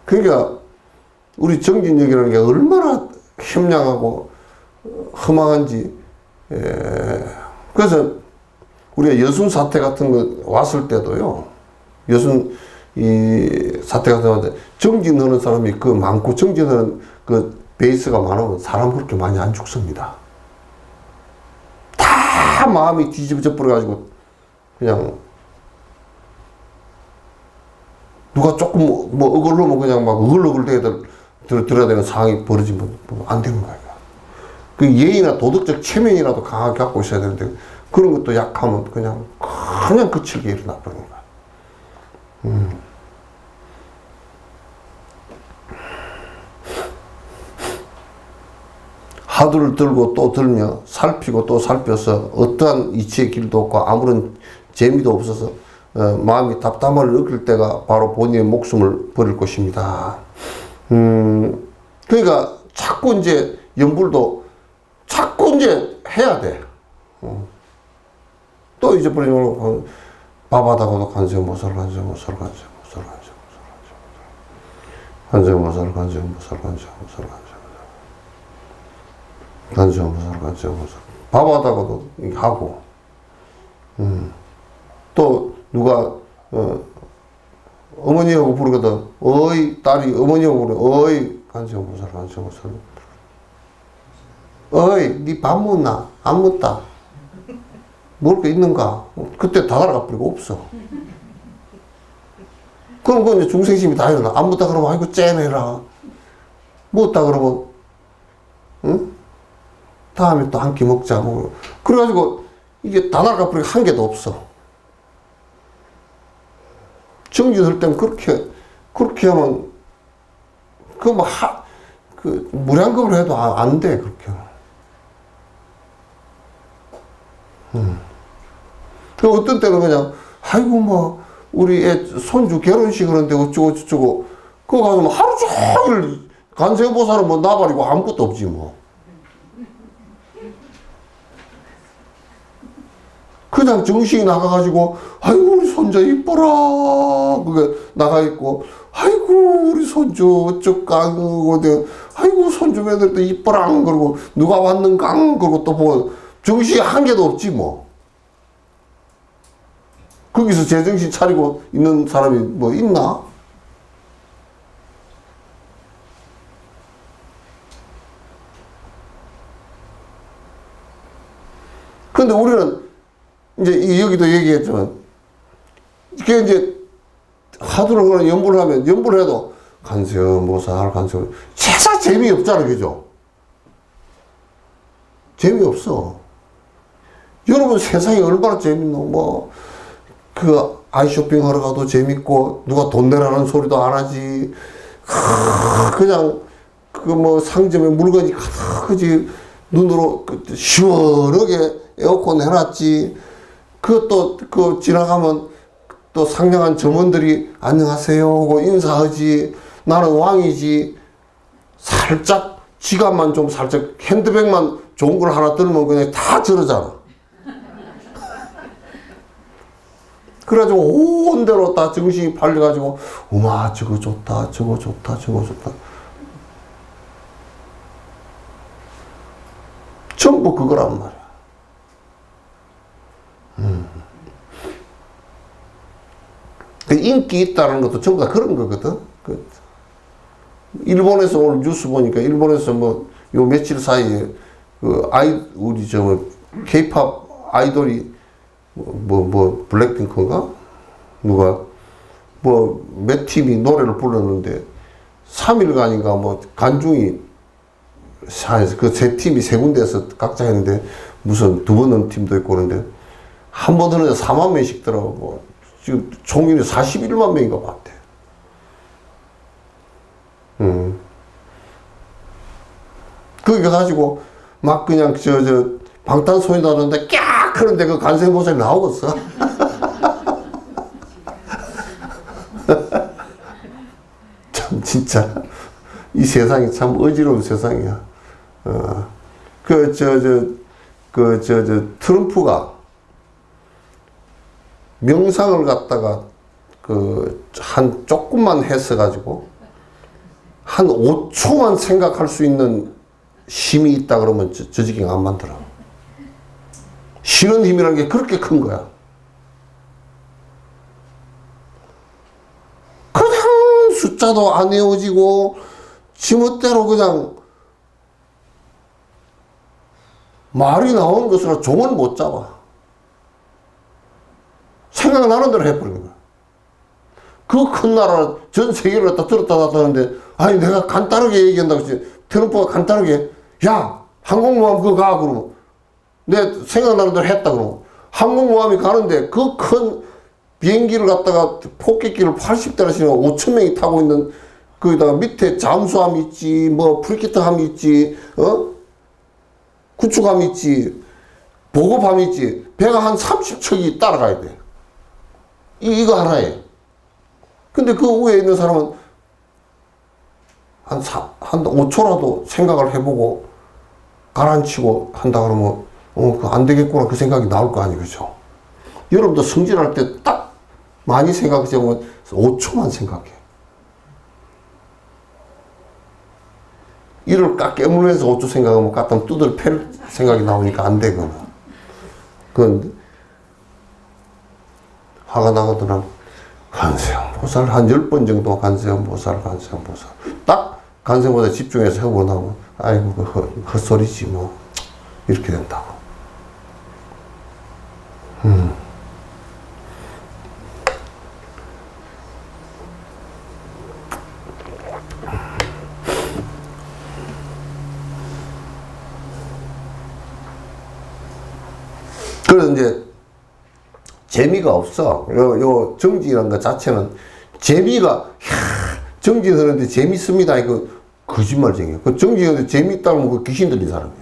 그러니까 우리 정진역이라는 게 얼마나 협량하고 허망한지. 그래서 우리가 여순 사태 같은 거 왔을 때도요. 여순 이 사태 같은 거 정진하는 사람이 그 많고 정진하는 그 베이스가 많으면 사람 그렇게 많이 안 죽습니다. 다 마음이 뒤집어져 버려가지고 그냥 누가 조금 뭐 어글러면 그냥 막 어글어글 들어야 되는 상황이 벌어지면 안 되는 거예요. 그 예의나 도덕적 체면이라도 강하게 갖고 있어야 되는데 그런 것도 약하면 그냥 거칠게 일어나 버리는 거야. 화두를 들고 또 들며 살피고 또 살펴서 어떠한 이치의 길도 없고 아무런 재미도 없어서 마음이 답답함을 느낄 때가 바로 본인의 목숨을 버릴 것입니다. 그러니까 자꾸 이제 연불도 자꾸 이제 해야 돼. 또 잊어버리면 바바다고도 간세모살 바바다고도 하고 또 누가 어머니하고 부르거든. 어이 딸이 어머니하고 부르 어이 간세모살 어이 니 밥 먹나? 안 먹다. 먹을 게 있는가? 그때 다 날아가 버리고 없어. 그럼 그 이제 중생심이 다 일어나. 안 먹다 그러면 아이고 째내라. 먹었다 그러면 응? 다음에 또 한 끼 먹자. 뭐. 그래가지고 이게 다 날아가 버리고 한 개도 없어. 정진할 때는 그렇게 하면 무량겁을 해도 안 돼, 그렇게. 그 어떤 때는 그냥, 아이고, 뭐, 우리 애 손주 결혼식 하는데 어쩌고, 그거 가서 뭐 하루 종일 간세보살은 뭐 나발이고 아무것도 없지, 뭐. 그냥 정신이 나가가지고, 아이고, 우리 손자 이뻐라. 그게 나가있고, 아이고, 우리 손주 어쩌까. 아이고, 손주 애들도 이뻐라. 그러고, 누가 왔는가. 그러고 또 보고, 정신이 한 개도 없지, 뭐. 거기서 제정신 차리고 있는 사람이 뭐 있나? 근데 우리는 이제 여기도 얘기했지만 이게 이제 하두를 그런 연불을 하면 연불을 해도 간세음보살 세상 재미없잖아, 그죠? 재미없어. 여러분 세상이 얼마나 재밌노? 뭐 아이쇼핑 하러 가도 재밌고 누가 돈 내라는 소리도 안 하지. 그냥 상점에 물건이 가득하지. 눈으로 시원하게 에어컨 해놨지. 그것도 지나가면 또 상냥한 점원들이 안녕하세요 하고 인사하지. 나는 왕이지. 살짝 지갑만 좀 살짝 핸드백만 좋은 걸 하나 들면 그냥 다 저러잖아. 그래가지고 온 대로 다 정신이 팔려가지고 우마 저거 좋다. 전부 그거란 말이야. 그 인기 있다는 것도 전부 다 그런 거거든. 일본에서 오늘 뉴스 보니까 일본에서 요 며칠 사이에 우리 케이팝 아이돌이 블랙핑크인가? 누가 몇 팀이 노래를 불렀는데 3일간인가 뭐 간중이 그 세 팀이 세 군데에서 각자 했는데 무슨 두 번 넣은 팀도 있고 그런데 한 번 넣는데 4만 명씩 들어가고 지금 총인이 41만 명인가 봤대. 그게 가지고 막 그냥 방탄소년단인데 깍 하는데 그 간세보살이 나오겠어. 참 진짜 이 세상이 참 어지러운 세상이야. 트럼프가 명상을 갖다가 한 조금만 했어가지고 한 5초만 생각할 수 있는 힘이 있다 그러면 저 지경 안 만들어. 쉬는 힘이라는 게 그렇게 큰 거야. 그냥 숫자도 안 외워지고 지멋대로 그냥 말이 나오는 것으로 종을 못 잡아. 생각나는 대로 해버리는 거야. 그 큰 나라 전 세계를 갖다 들었다 놨다 하는데 아니 내가 간단하게 얘기한다고 했지. 트럼프가 간단하게 야 항공모함 그거 가 그러면 내 생각나는 대로 했다 그러면 항공모함이 가는데 그 큰 비행기를 갖다가 폭격기를 80대나 실은 5천 명이 타고 있는 거기다가 밑에 잠수함이 있지 뭐 프리게트함이 있지 구축함이 있지 보급함이 있지 배가 한 30척이 따라가야 돼. 이거 하나에. 근데 그 위에 있는 사람은 한 5초라도 생각을 해보고 가라앉히고 한다 그러면 그거 안 되겠구나 그 생각이 나올 거 아니에요. 그죠? 여러분도 승진할 때 딱 많이 생각해보면 5초만 생각해. 이를 딱 깨물면서 5초 생각하면 갖다 두들 팰 생각이 나오니까 안 되거든. 그건 화가 나거든. 간세음보살 한 10번 정도 간세음보살 딱 간세음보살 집중해서 해보고 나면 아이고 헛소리지 뭐 이렇게 된다고. 그래서 이제 재미가 없어. 요 정진이라는 것 자체는 재미가 정진하는데 재밌습니다. 이거 거짓말쟁이야. 그 정진하는데 재미있다고 하면 그 귀신 들린 사람이야.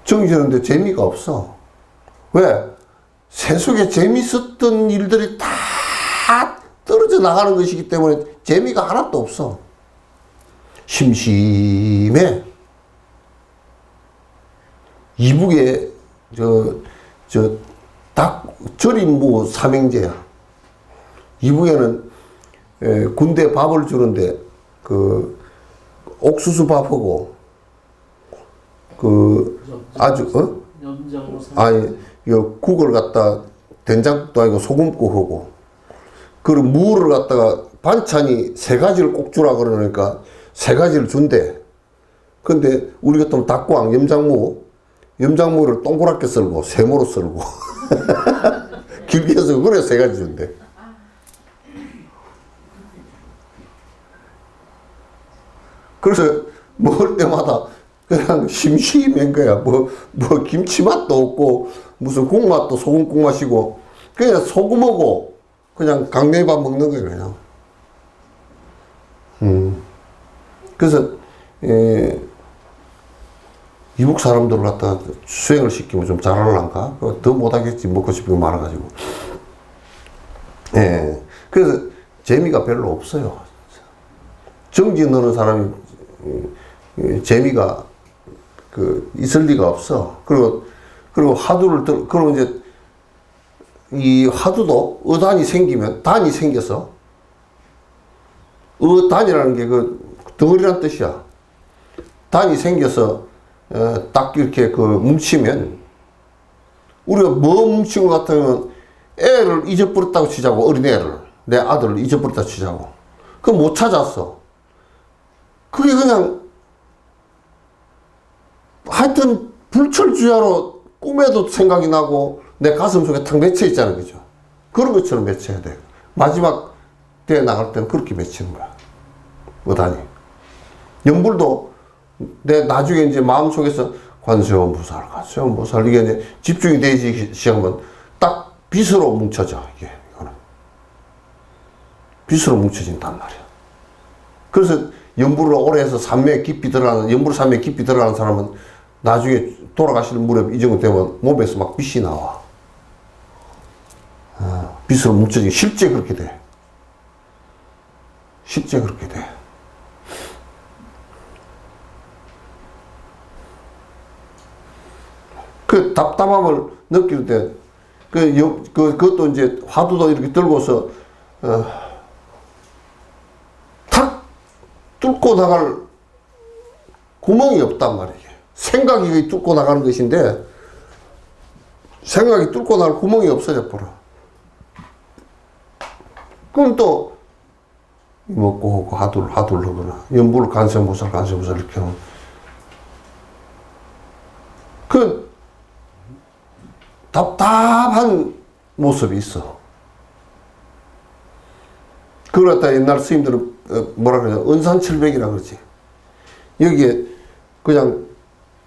정진하는데 재미가 없어. 왜? 세속에 재밌었던 일들이 다 떨어져 나가는 것이기 때문에 재미가 하나도 없어. 심심해. 이북에 절임무 삼형제야. 이북에는 군대 밥을 주는데 그 옥수수 밥하고 그 아주 아니 이 국을 갖다 된장국도 아니고 소금국하고 그리고 무를 갖다가 반찬이 3가지를 꼭 주라 그러니까 3가지를 준대. 근데 우리 같으면 닭광, 염장무를 동그랗게 썰고 세모로 썰고 길게 해서 그래 3가지 준대. 그래서 먹을 때마다 그냥 심심한 거야. 뭐 김치 맛도 없고 무슨 국 맛도 소금국 맛이고 그냥 소금하고 그냥 강냉이밥 먹는 거예요. 그냥. 그래서 이북 사람들을 갖다 수행을 시키면 좀 잘하려는가? 더 못하겠지. 먹고 싶은 게 많아가지고. 그래서 재미가 별로 없어요. 정진하는 사람이 재미가 있을 리가 없어. 그리고 화두를 그리고 이제 이 화두도 어단이 생기면 단이 생겨서 단이라는 게 덩어리란 뜻이야. 단이 생겨서 딱 이렇게 뭉치면 우리가 뭐 뭉친 것 같으면 애를 잊어버렸다고 치자고. 어린애를 내 아들을 잊어버렸다고 치자고. 그거 못 찾았어. 그게 그냥 하여튼 불철주야로 꿈에도 생각이 나고 내 가슴 속에 탁 맺혀 있잖아요. 그죠? 그런 것처럼 맺혀야 돼요. 마지막 대회 나갈 때는 그렇게 맺히는 거야. 의단이. 연불도 내 나중에 이제 마음속에서 관세음보살, 관세음보살 이게 이제 집중이 되기 시작하면 딱 빛으로 뭉쳐져. 이게 이거는 빛으로 뭉쳐진단 말이야. 그래서 연불을 오래 해서 산매에 깊이 들어가는 연불 산매에 깊이 들어가는 사람은 나중에 돌아가시는 무렵 이 정도 되면 몸에서 막 빛이 나와. 빛으로 뭉쳐지게 실제 그렇게 돼. 실제 그렇게 돼. 그 답답함을 느낄 때, 그것도 이제 화두도 이렇게 들고서, 탁 뚫고 나갈 구멍이 없단 말이에요. 생각이 뚫고 나가는 것인데, 생각이 뚫고 나갈 구멍이 없어져 버려. 그럼 또, 먹고 오고 화두를 하거나, 연불 간세음보살 이렇게 하면, 답답한 모습이 있어. 그걸 갖다 옛날 스님들은 뭐라 그러냐, 은산철벽이라 그러지. 여기에 그냥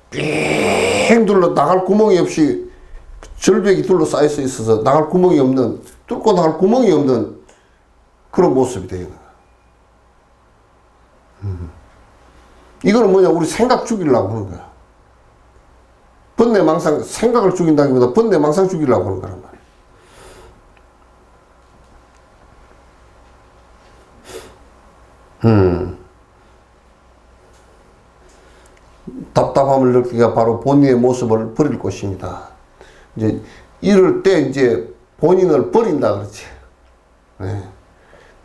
삥 둘러 나갈 구멍이 없이 절벽이 둘러싸여 있어서 나갈 구멍이 없는, 뚫고 나갈 구멍이 없는 그런 모습이 되는 거야. 이거는 뭐냐, 우리 생각 죽이려고 하는 거야. 번뇌망상, 생각을 죽인다기보다 번뇌망상 죽이려고 하는 거란 말이야. 답답함을 느끼기가 바로 본인의 모습을 버릴 것입니다. 이제 이럴 때 이제 본인을 버린다 그러지. 네.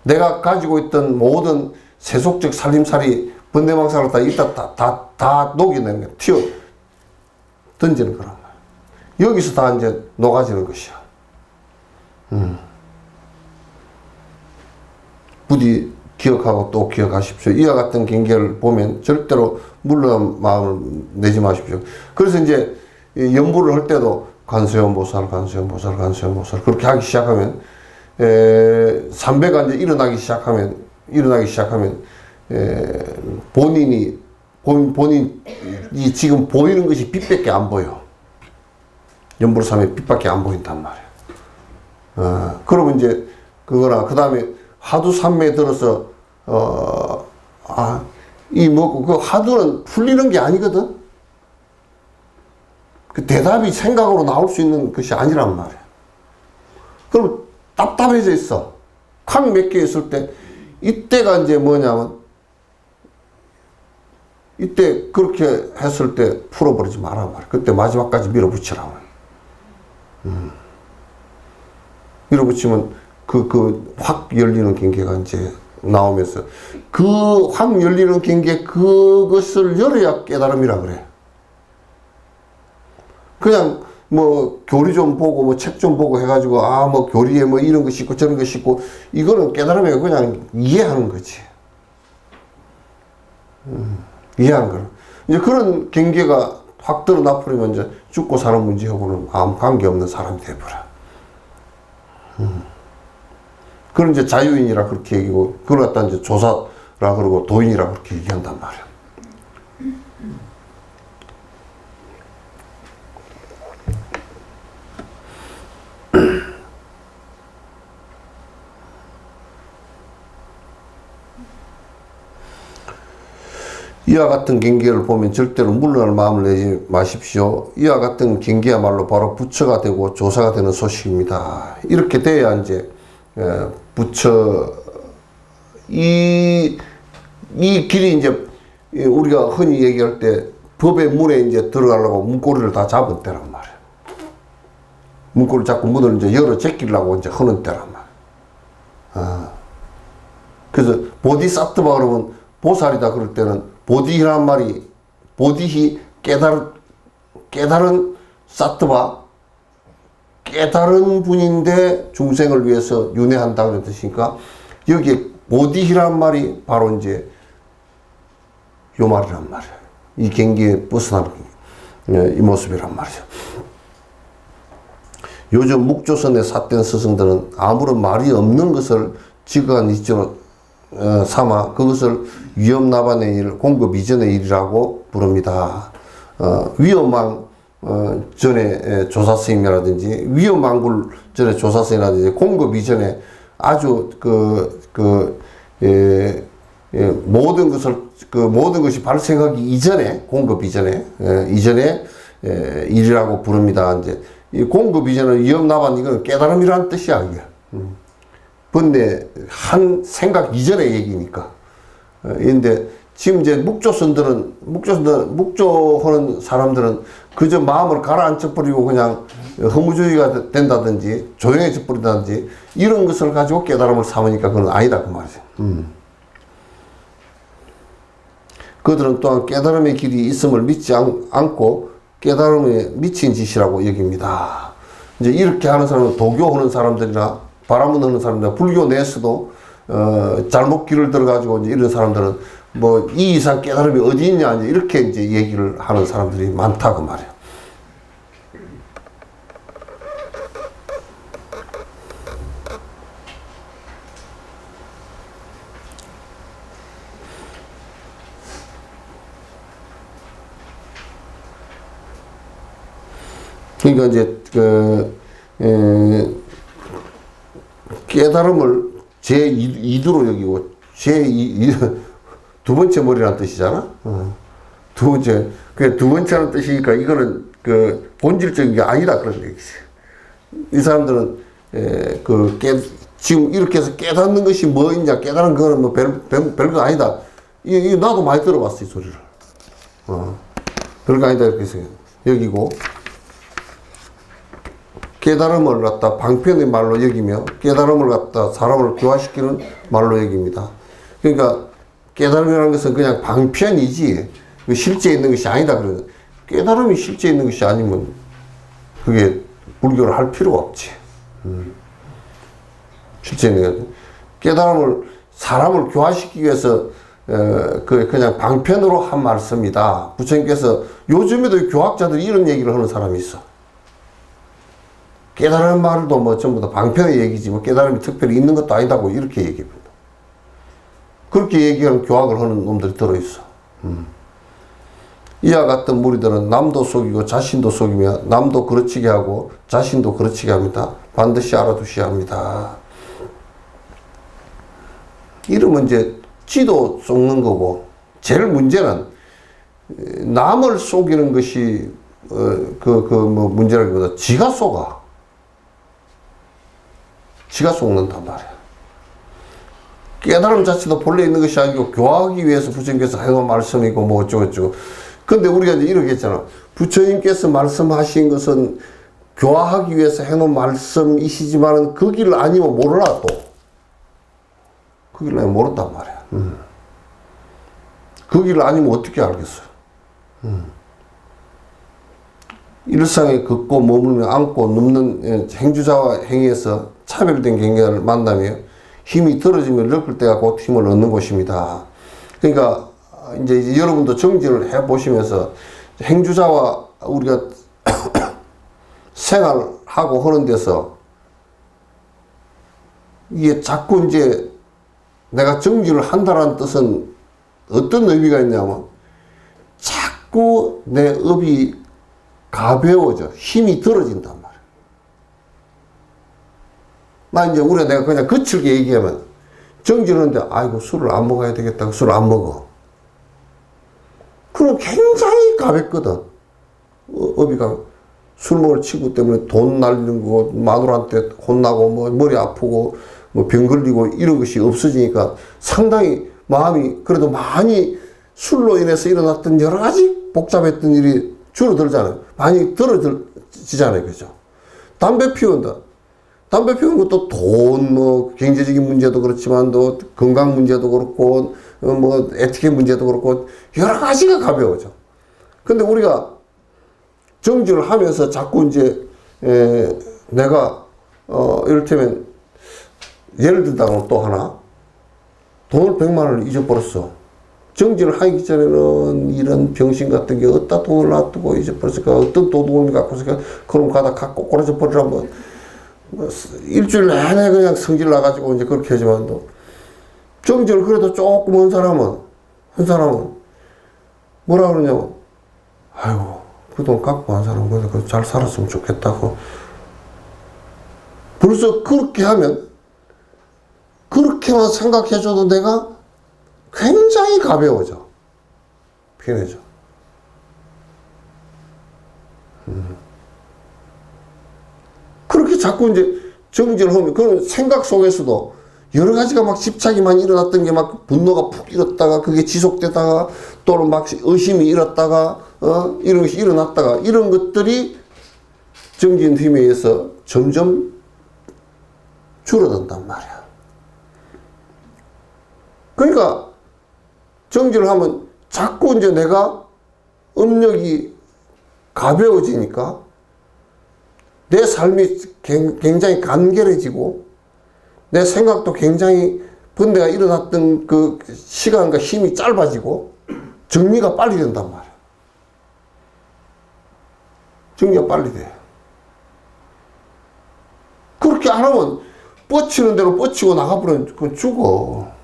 내가 가지고 있던 모든 세속적 살림살이 번뇌망상을 다 녹여내는 거야. 튀어 던지는 거란 말이야. 여기서 다 이제 녹아지는 것이야. 부디 기억하고 또 기억하십시오. 이와 같은 경계를 보면 절대로 물러난 마음을 내지 마십시오. 그래서 이제 연부를 할 때도 관세음보살 그렇게 하기 시작하면, 삼배가 이제 일어나기 시작하면 본인이 지금 보이는 것이 빛밖에 안 보여. 연불삼의 빛밖에 안 보인단 말이야. 그러면 이제 그거나 그 다음에 하두 삼매에 들어서 그 하두는 풀리는 게 아니거든. 그 대답이 생각으로 나올 수 있는 것이 아니란 말이야. 그럼 답답해져 있어. 콱 몇 개 있을 때 이때가 이제 뭐냐면, 이때 그렇게 했을 때 풀어버리지 말란 말이야. 그때 마지막까지 밀어붙이라고. 밀어붙이면 확 열리는 경계가 이제 나오면서, 그 확 열리는 경계, 그것을 열어야 깨달음이라 그래. 그냥 뭐 교리 좀 보고 뭐 책 좀 보고 해가지고 뭐 교리에 뭐 이런 것이 있고 저런 것이 있고, 이거는 깨달음이 그냥 이해하는 거지. 이해하는 거는. 이제 그런 경계가 확 드러나 버리면 이제 죽고 사는 문제하고는 아무 관계없는 사람이 돼버려. 그런 이제 자유인이라 그렇게 얘기하고, 그걸 갖다 이제 조사라 그러고 도인이라 그렇게 얘기한단 말이야. 이와 같은 경계를 보면 절대로 물러날 마음을 내지 마십시오. 이와 같은 경계야말로 바로 부처가 되고 조사가 되는 소식입니다. 이렇게 돼야 이제 부처, 이 길이 이제 우리가 흔히 얘기할 때 법의 문에 이제 들어가려고 문고리를 다 잡은 때란 말이야. 문고리를 잡고 문을 이제 열어 제끼려고 이제 하는 때란 말이야. 그래서 보디사트바 그러면 보살이다 그럴 때는 보디히란 말이, 보디히 깨달은 사트바, 깨달은 분인데 중생을 위해서 윤회한다 그런 뜻이니까, 여기에 보디히란 말이 바로 이제 요 말이란 말이야. 이 경계에 벗어나는 이 모습이란 말이죠. 요즘 묵조선에 삿된 스승들은 아무런 말이 없는 것을 지극한 이치로 삼아 그것을 위험나반의 일, 공급 이전의 일이라고 부릅니다. 위험한 전에 조사스님이라든지 위험한 전에 조사스님이라든지 공급 이전에 아주 모든 것이 발생하기 이전에 공급 이전에 일이라고 부릅니다. 이제 이 공급 이전의 위험나반 이거는 깨달음이라는 뜻이야 이게. 근데 한 생각 이전의 얘기니까. 근데 지금 이제 묵조하는 사람들은 그저 마음을 가라앉혀버리고 그냥 허무주의가 된다든지 조용해져 버린다든지 이런 것을 가지고 깨달음을 삼으니까 그건 아니다 그 말이죠. 그들은 또한 깨달음의 길이 있음을 믿지 않고 깨달음에 미친 짓이라고 여깁니다. 이제 이렇게 하는 사람은 도교하는 사람들이나 바람을 넣는 사람들이나 불교 내에서도 잘못 길을 들어가지고 이제 이런 사람들은 뭐 이 이상 깨달음이 어디 있냐 이제 이렇게 이제 얘기를 하는 사람들이 많다 그 말이에요. 그러니까 이제 깨달음을 제2두로 여기고 두 번째 머리라는 뜻이잖아. 두 번째 두 번째라는 뜻이니까 이거는 그 본질적인 게 아니다 그런 얘기지. 이 사람들은 지금 이렇게 해서 깨닫는 것이 뭐 있냐, 깨달은 거는 뭐 별거 아니다. 나도 많이 들어봤어 이 소리를. 별거 아니다 이렇게 해서 여기고. 깨달음을 갖다 방편의 말로 여기며 깨달음을 갖다 사람을 교화시키는 말로 여깁니다. 그러니까 깨달음이라는 것은 그냥 방편이지 실제 있는 것이 아니다. 그래서 깨달음이 실제 있는 것이 아니면 그게 불교를 할 필요가 없지. 실제 있는 것. 깨달음을 사람을 교화시키기 위해서 그냥 방편으로 한 말씀이다. 부처님께서 요즘에도 교학자들이 이런 얘기를 하는 사람이 있어. 깨달은 말도 뭐 전부 다 방편의 얘기지 뭐 깨달음이 특별히 있는 것도 아니다고 이렇게 얘기합니다. 그렇게 얘기하는 교학을 하는 놈들이 들어있어. 이와 같은 무리들은 남도 속이고 자신도 속이며 남도 그르치게 하고 자신도 그르치게 합니다. 반드시 알아두셔야 합니다. 이러면 이제 지도 속는 거고 제일 문제는 남을 속이는 것이 뭐 문제라기보다 지가 속아. 지가 속는단 말이야. 깨달음 자체도 본래 있는 것이 아니고 교화하기 위해서 부처님께서 해놓은 말씀이고 뭐 어쩌고저쩌고. 근데 우리가 이제 이렇게 했잖아. 부처님께서 말씀하신 것은 교화하기 위해서 해놓은 말씀이시지만은 그 길을 아니면 몰라 또. 그 길을 아니면 모른단 말이야. 그 길을 아니면 어떻게 알겠어. 일상에 걷고 머물며 앉고 눕는 행주자와 행위에서 차별된 경계를 만나며 힘이 떨어지면 엮을 때가 곧 힘을 얻는 곳입니다. 그러니까 이제 여러분도 정진을 해보시면서 행주자와 우리가 생활하고 하는 데서 이게 자꾸 이제 내가 정진을 한다는 뜻은 어떤 의미가 있냐면 자꾸 내 업이 가벼워져. 힘이 떨어진단 말이야. 우리가 내가 그냥 거칠게 얘기하면 정지하는데 아이고 술을 안 먹어야 되겠다고 술을 안 먹어. 그럼 굉장히 가볍거든. 업이가 술 먹을 친구 때문에 돈 날리는 거, 마누라한테 혼나고 뭐 머리 아프고 뭐 병 걸리고 이런 것이 없어지니까 상당히 마음이 그래도 많이 술로 인해서 일어났던 여러 가지 복잡했던 일이 줄어들잖아요. 많이 떨어지잖아요. 그죠? 담배 피운다. 담배 피우는 것도 돈, 뭐, 경제적인 문제도 그렇지만, 또 건강 문제도 그렇고, 뭐, 에티켓 문제도 그렇고, 여러 가지가 가벼워져. 근데 우리가 정지를 하면서 자꾸 이제, 내가, 이를테면, 예를 든다면 또 하나, 돈을 100만 원을 잊어버렸어. 정진을 하기 전에는 이런 병신 같은 게 어디다 돈을 놔두고 이제 벌써 그 어떤 도둑을 갖고서 그럼 가다 갖고 꼬라져 버리라 뭐 일주일 내내 그냥 성질 나가지고 이제 그렇게 하지만도 정진을 그래도 조금 한 사람은 뭐라 그러냐면 아이고 그 돈 갖고 한 사람은 그래도 잘 살았으면 좋겠다고 벌써 그렇게 하면 그렇게만 생각해줘도 내가 굉장히 가벼워져. 편해져. 그렇게 자꾸 이제 정진을 하면, 그런 생각 속에서도 여러 가지가 막 집착이만 일어났던 게 막 분노가 푹 일었다가 그게 지속되다가 또는 막 의심이 일었다가, 이런 것이 일어났다가 이런 것들이 정진 힘에 의해서 점점 줄어든단 말이야. 그러니까 정진을 하면 자꾸 이제 내가 업력이 가벼워지니까 내 삶이 굉장히 간결해지고 내 생각도 굉장히 번뇌가 일어났던 그 시간과 힘이 짧아지고 정리가 빨리 된단 말이야. 정리가 빨리 돼. 그렇게 안 하면 뻗치는 대로 뻗치고 나가버리면 그건 죽어.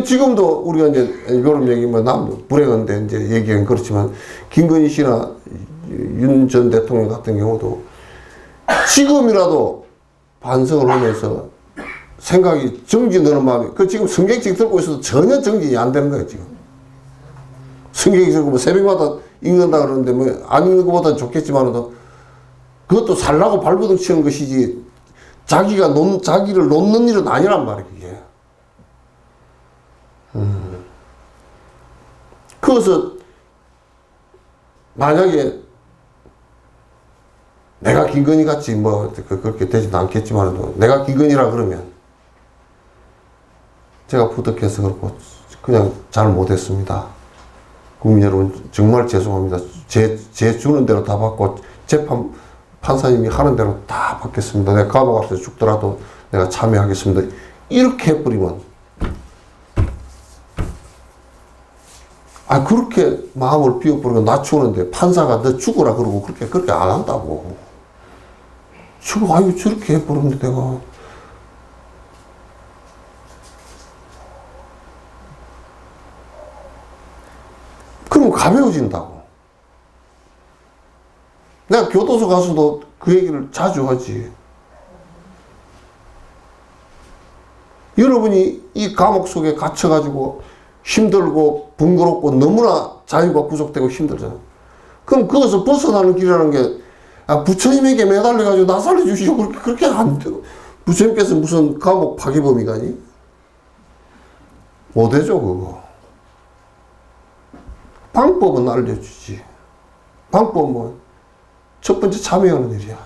지금도 우리가 이제 이런 얘기 뭐 남 불행한데 이제 얘기는 그렇지만 김건희 씨나 윤 전 대통령 같은 경우도 지금이라도 반성을 하면서 생각이 정진되는 마음이 지금 성경책 들고 있어도 전혀 정진이 안 되는 거예요 지금. 성경책 들고 뭐 새벽마다 읽는다 그러는데 뭐 안 읽는 것보다는 좋겠지만도 그것도 살라고 발버둥 치는 것이지 자기를 놓는 일은 아니란 말이에요 그게. 그래서 만약에 내가 김건희 같이 뭐 그렇게 되지도 않겠지만 내가 김건희라 그러면 제가 부득해서 그렇고 그냥 잘 못했습니다. 국민 여러분 정말 죄송합니다. 제 주는 대로 다 받고 판사님이 하는 대로 다 받겠습니다. 내가 감옥 앞에서 죽더라도 내가 참여하겠습니다. 이렇게 해버리면 그렇게 마음을 비워버리고 낮추는데 판사가 너 죽어라 그러고 그렇게 안 한다고. 죽어, 저렇게 해버렸는데 내가. 그럼 가벼워진다고. 내가 교도소 가서도 그 얘기를 자주 하지. 여러분이 이 감옥 속에 갇혀가지고 힘들고 번거롭고 너무나 자유가 구속되고 힘들잖아. 그럼 거기서 벗어나는 길이라는 게 부처님에게 매달려가지고 나 살려주시오. 그렇게 안 돼. 부처님께서 무슨 감옥 파기범이가니? 못해줘 그거. 방법은 알려주지. 방법은 첫 번째 참여하는 일이야.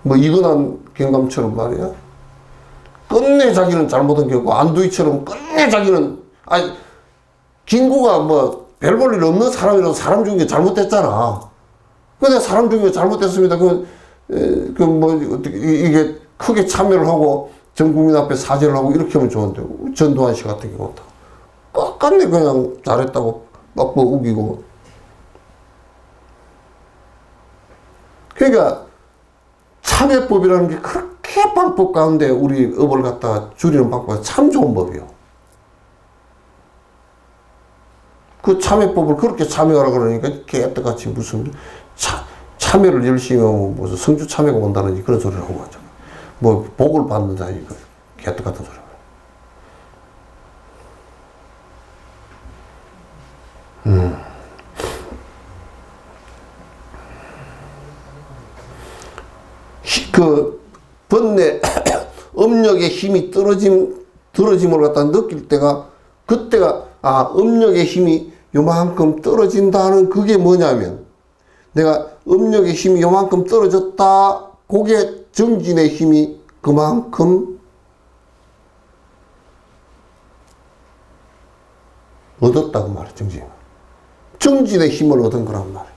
뭐 이근한 경감처럼 말이야. 끝내 자기는 잘못한 게고 안두희처럼 끝내 자기는 김구가 뭐 별 볼 일 없는 사람이라도 사람 죽인 게 잘못됐잖아. 근데 사람 죽인 게 잘못됐습니다. 이게 크게 참여를 하고 전 국민 앞에 사죄를 하고 이렇게 하면 좋은데 전두환 씨 같은 경우는 끝내 그냥 잘했다고 막 우기고. 그러니까 참여법이라는 게 그렇게 방법 가운데 우리 업을 갖다가 줄이는 방법이 참 좋은 법이요. 그 참여법을 그렇게 참여하라 그러니까 개떡같이 무슨 참여를 열심히 하면 무슨 성주 참여가 온다는지 그런 소리를 하고 하죠. 뭐 복을 받는다니 개떡같은 소리. 그 번뇌 업력의 힘이 떨어짐을 갖다 느낄 때가 그때가 업력의 힘이 요만큼 떨어진다는 그게 뭐냐면 내가 업력의 힘이 요만큼 떨어졌다. 그게 정진의 힘이 그만큼 얻었다고 말해. 정진의 힘을 얻은 거란 말이야.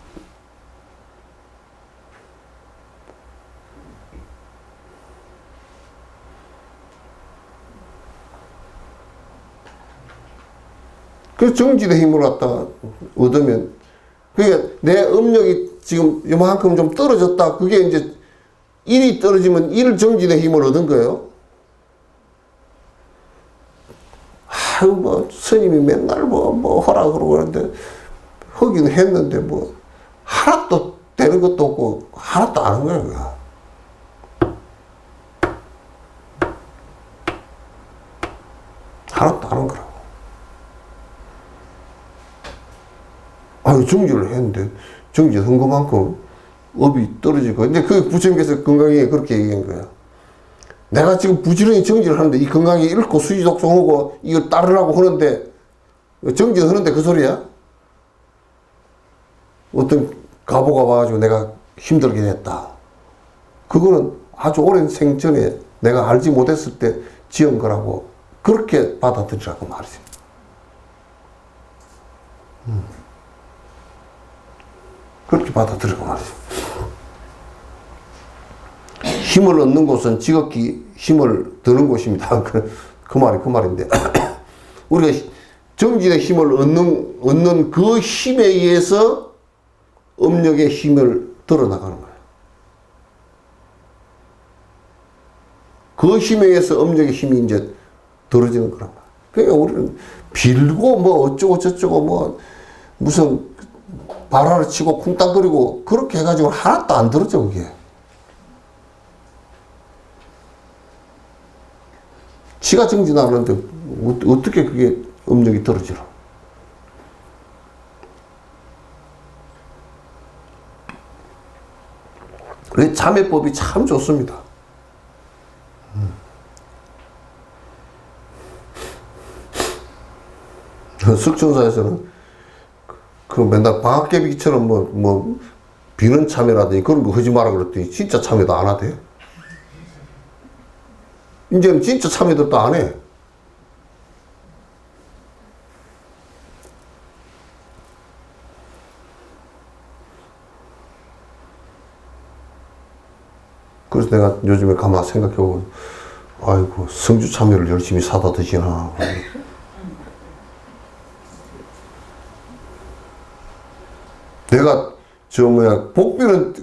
그 정진의 힘을 갖다가 얻으면, 그러니까 내 업력이 지금 이만큼 좀 떨어졌다. 그게 이제 1이 떨어지면 1 정진의 힘을 얻은 거예요. 아유, 뭐, 스님이 맨날 뭐 하라 그러고 그러는데, 하긴 했는데, 뭐, 하나도 되는 것도 없고, 하나도 안 한 거야, 그거. 하나도 안 한 거라고. 아유, 정지를 했는데, 정지한 것만큼 업이 떨어지고. 근데 그 부처님께서 건강에 그렇게 얘기한 거야. 내가 지금 부지런히 정지를 하는데, 이 건강이 잃고 수지독성하고, 이걸 따르라고 하는데, 정지를 하는데 그 소리야? 어떤 가보가 와가지고 내가 힘들게 됐다. 그거는 아주 오랜 생전에 내가 알지 못했을 때 지은 거라고 그렇게 받아들이라고 말이지. 그렇게 받아들이고 말이지. 힘을 얻는 곳은 지극히 힘을 드는 곳입니다. 그 말인데. 우리가 정진의 힘을 얻는 그 힘에 의해서 업력의 힘을 드러나가는 거예요. 그 힘에 의해서 업력의 힘이 이제 들어지는 거란 말이에요. 그러니까 우리는 빌고 뭐 어쩌고 저쩌고 뭐 무슨 발화를 치고 쿵땅거리고 그렇게 해가지고 하나도 안 들어져, 그게. 지가 정진하는데 어떻게 그게 업력이 떨어지나. 그래서 참회법이 참 좋습니다. 석천사에서는 그 맨날 방학개비처럼 뭐 비는 참회라더니 그런 거 하지 마라 그랬더니 진짜 참회도 안 하대. 이제는 진짜 참회도 안 해. 그래서 내가 요즘에 가만 생각해보면, 아이고, 성주 참여를 열심히 사다 드시나. 내가, 복비는,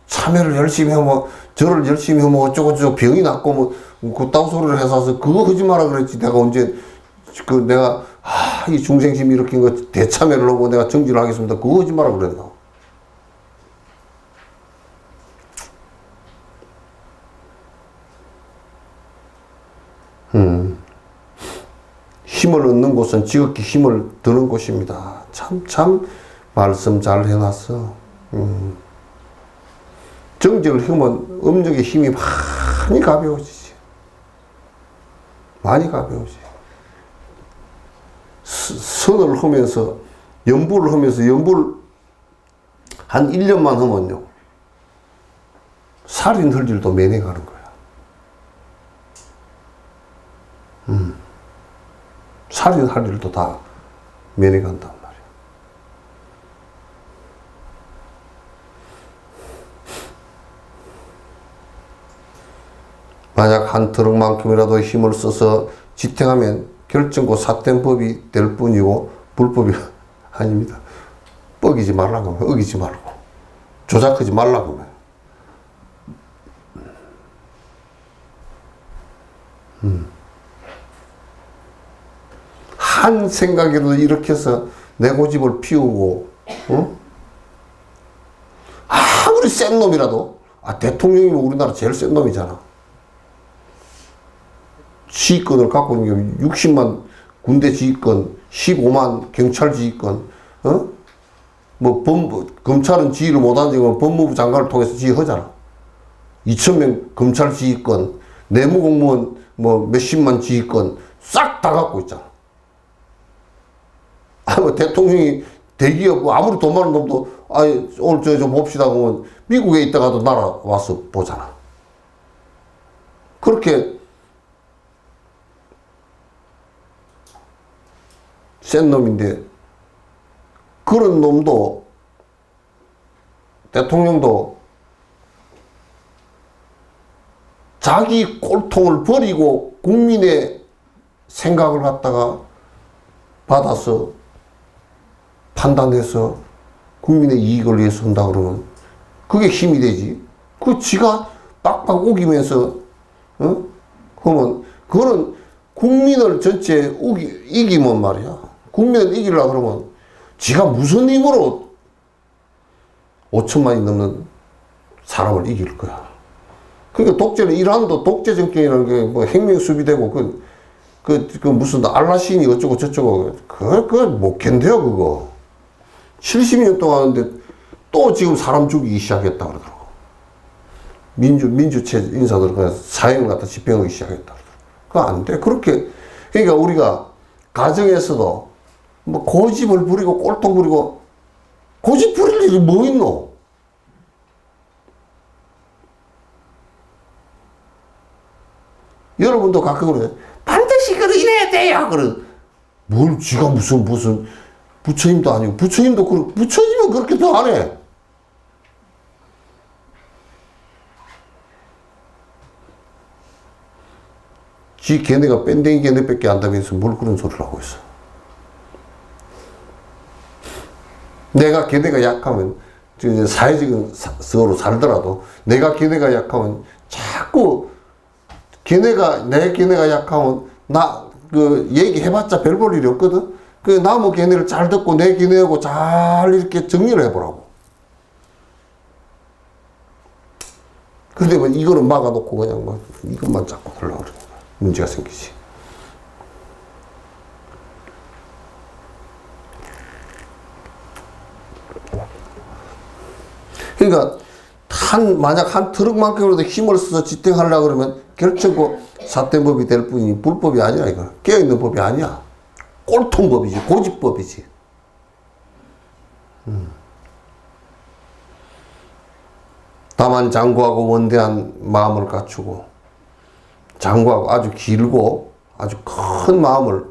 참여를 열심히 하면, 절을 열심히 하면 어쩌고저쩌고 병이 낫고, 그따구 소리를 해서 그거 하지 마라 그랬지. 내가 언제, 이 중생심이 일으킨 거 대참여를 하고 내가 정지를 하겠습니다. 그거 하지 마라 그랬나. 힘을 얻는 곳은 지극히 힘을 드는 곳입니다. 참 말씀 잘 해놨어. 정지를 하면 업력의 힘이 많이 가벼워지지. 많이 가벼워지. 선을 하면서 연부를 한 1년만 하면요, 살인 할 일도 면해가는 거야. 살인할 일도 다 면해간단 말이야. 만약 한 트럭만큼이라도 힘을 써서 지탱하면 결정고 삿된 법이 될 뿐이고 불법이 아닙니다. 뻐기지 말라고 하면 어기지 말고 조작하지 말라고 하면. 한 생각이라도 이렇게 해서 내 고집을 피우고, 아무리 센 놈이라도, 대통령이면 우리나라 제일 센 놈이잖아. 지휘권을 갖고 있는 게 60만 군대 지휘권, 15만 경찰 지휘권, 검찰은 지휘를 못하는 지금 법무부 장관을 통해서 지휘하잖아. 2,000명 검찰 지휘권, 내무공무원 몇십만 지휘권 싹 다 갖고 있잖아. 대통령이 대기업 아무리 돈 많은 놈도 오늘 좀 봅시다 그러면 미국에 있다가도 날아와서 보잖아. 그렇게 센 놈인데 그런 놈도 대통령도 자기 꼴통을 버리고 국민의 생각을 갖다가 받아서 판단해서 국민의 이익을 위해서 한다 그러면 그게 힘이 되지. 그 지가 빡빡 우기면서 하면 그거는 국민을 전체 이기면 말이야. 국민을 이기려고 그러면 지가 무슨 힘으로 5천만이 넘는 사람을 이길 거야. 그러니까 독재는 이란도 독재 정권이라는 게 뭐 핵명 수비되고 그 무슨 알라신이 어쩌고 저쩌고 그거 못 견뎌요 그거. 70년 동안 하는데 또 지금 사람 죽이기 시작했다 그러더라고. 민주체 인사들 그냥 사형을 갖다 집행하기 시작했다 그러더라고. 그거 안 돼. 그렇게 그러니까 우리가 가정에서도 뭐 고집을 부리고 꼴통 부리고 고집 부릴 일이 뭐 있노? 여러분도 가끔 그래. 반드시 이래야 돼요. 그래. 뭘 지가 무슨 부처님도 아니고 부처님도 부처님은 그렇게 더 안 해. 지 걔네가 뺀댕이 걔네밖에 안다면서 뭘 그런 소리를 하고 있어. 내가 걔네가 약하면 사회적인 서로 살더라도 내가 걔네가 약하면 자꾸 걔네가 약하면 얘기해봤자 별 볼 일이 없거든. 나무 걔네를 잘 듣고 내 걔네하고 잘 이렇게 정리를 해보라고. 근데 뭐 이거는 막아놓고 그냥 뭐 이것만 잡고 하려고 그러니까 문제가 생기지. 그러니까 만약 한 트럭만큼이라도 힘을 써서 지탱하려고 그러면 결정코 사대법이 될 뿐이니 불법이 아니라 이거. 깨어있는 법이 아니야. 꼴통법이지. 고집법이지. 다만 장구하고 원대한 마음을 갖추고 장구하고 아주 길고 아주 큰 마음을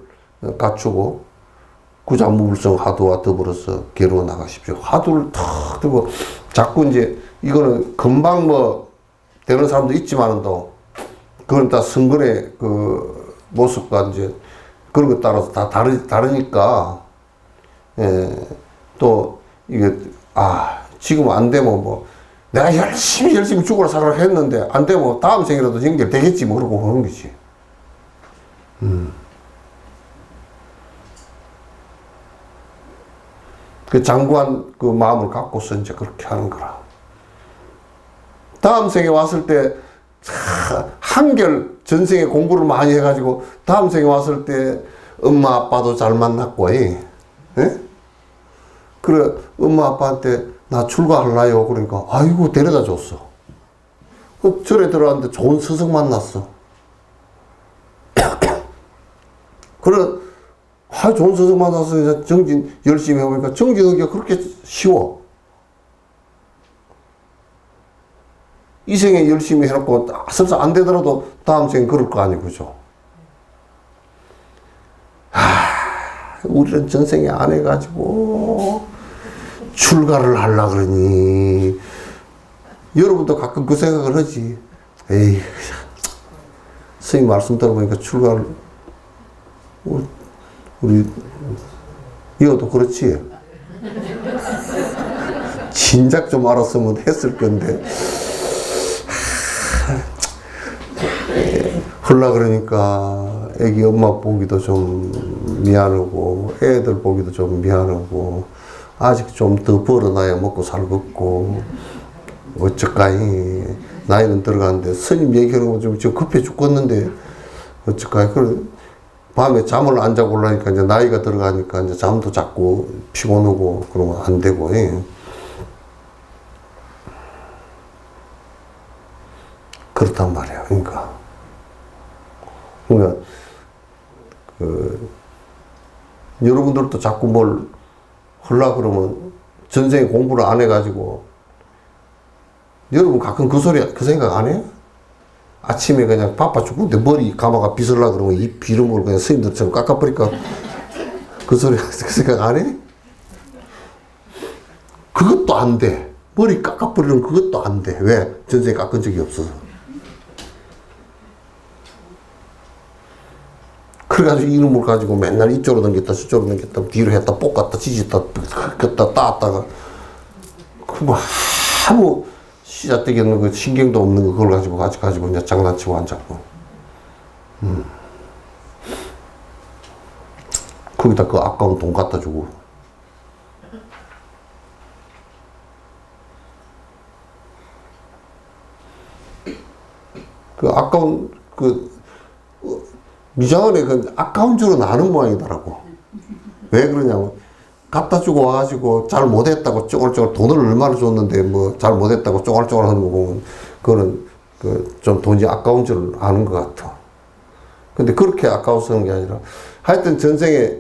갖추고 구자무불성 화두와 더불어서 괴로워 나가십시오. 화두를 탁 들고 자꾸 이제 이거는 금방 뭐 되는 사람도 있지만은도 그건 다 성근의 그 모습과 이제 그런 것 따라서 다 다르니까 또 이게 지금 안 되면 뭐 내가 열심히 죽으러 살아라 했는데 안 되면 다음 생이라도 연결되겠지 뭐 그러고 그런 거지. 그 장구한 그 마음을 갖고서 이제 그렇게 하는 거라. 다음 생에 왔을 때 한결 전생에 공부를 많이 해가지고 다음 생에 왔을 때 엄마 아빠도 잘 만났고, 그래 엄마 아빠한테 나 출가할라요. 그러니까 아이고 데려다 줬어. 절에 들어갔는데 좋은 스승 만났어. 그래 좋은 스승 만나서 이제 정진 열심히 해보니까 정진하기가 그렇게 쉬워. 이 생에 열심히 해놓고 설사 안 되더라도 다음 생에 그럴 거 아니고, 그죠? 우리는 전생에 안 해가지고 출가를 하려 그러니. 여러분도 가끔 그 생각을 하지. 에이, 스님 말씀 들어보니까 출가를 우리 이것도 그렇지. 진작 좀 알았으면 했을 건데 흘라 그러니까 애기 엄마 보기도 좀 미안하고 애들 보기도 좀 미안하고 아직 좀 더 벌어놔야 먹고 살겠고 어쩌까이 나이는 들어가는데 스님 얘기하는 거 좀 급해 죽겠는데 어쩌까이. 그래 밤에 잠을 안 자고 올라니까 이제 나이가 들어가니까 이제 잠도 자꾸 피곤하고 그러면 안 되고. 그렇단 말이야. 그러니까 여러분들도 자꾸 뭘 하려고 그러면 전생에 공부를 안 해가지고 여러분 가끔 그 생각 안 해요? 아침에 그냥 바빠 죽는데 머리 감아가 빗으려고 그러면 이 비름을 그냥 스님들처럼 깎아버리니까 그 생각 안 해? 그것도 안 돼. 머리 깎아버리는 그것도 안 돼. 왜? 전생에 깎은 적이 없어서. 그래가지고 이놈을 가지고 맨날 이쪽으로 넘겼다 저쪽으로 넘겼다 뒤로 했다 볶았다 지졌다 끓였다 따았다가 그뭐 아무 씨앗되게 없는 그 신경도 없는 거 그걸 가지고 이제 장난치고 앉았고 거기다 그 아까운 돈 갖다 주고 그 아까운 미장원에 그 아까운 줄은 아는 모양이더라고. 왜 그러냐면 갖다 주고 와가지고 잘 못했다고 쪼글쪼글 돈을 얼마나 줬는데 뭐 잘 못했다고 쪼글쪼글 하는 거 보면 그거는 그 좀 돈이 아까운 줄 아는 것 같아. 근데 그렇게 아까워서 하는 게 아니라 하여튼 전생에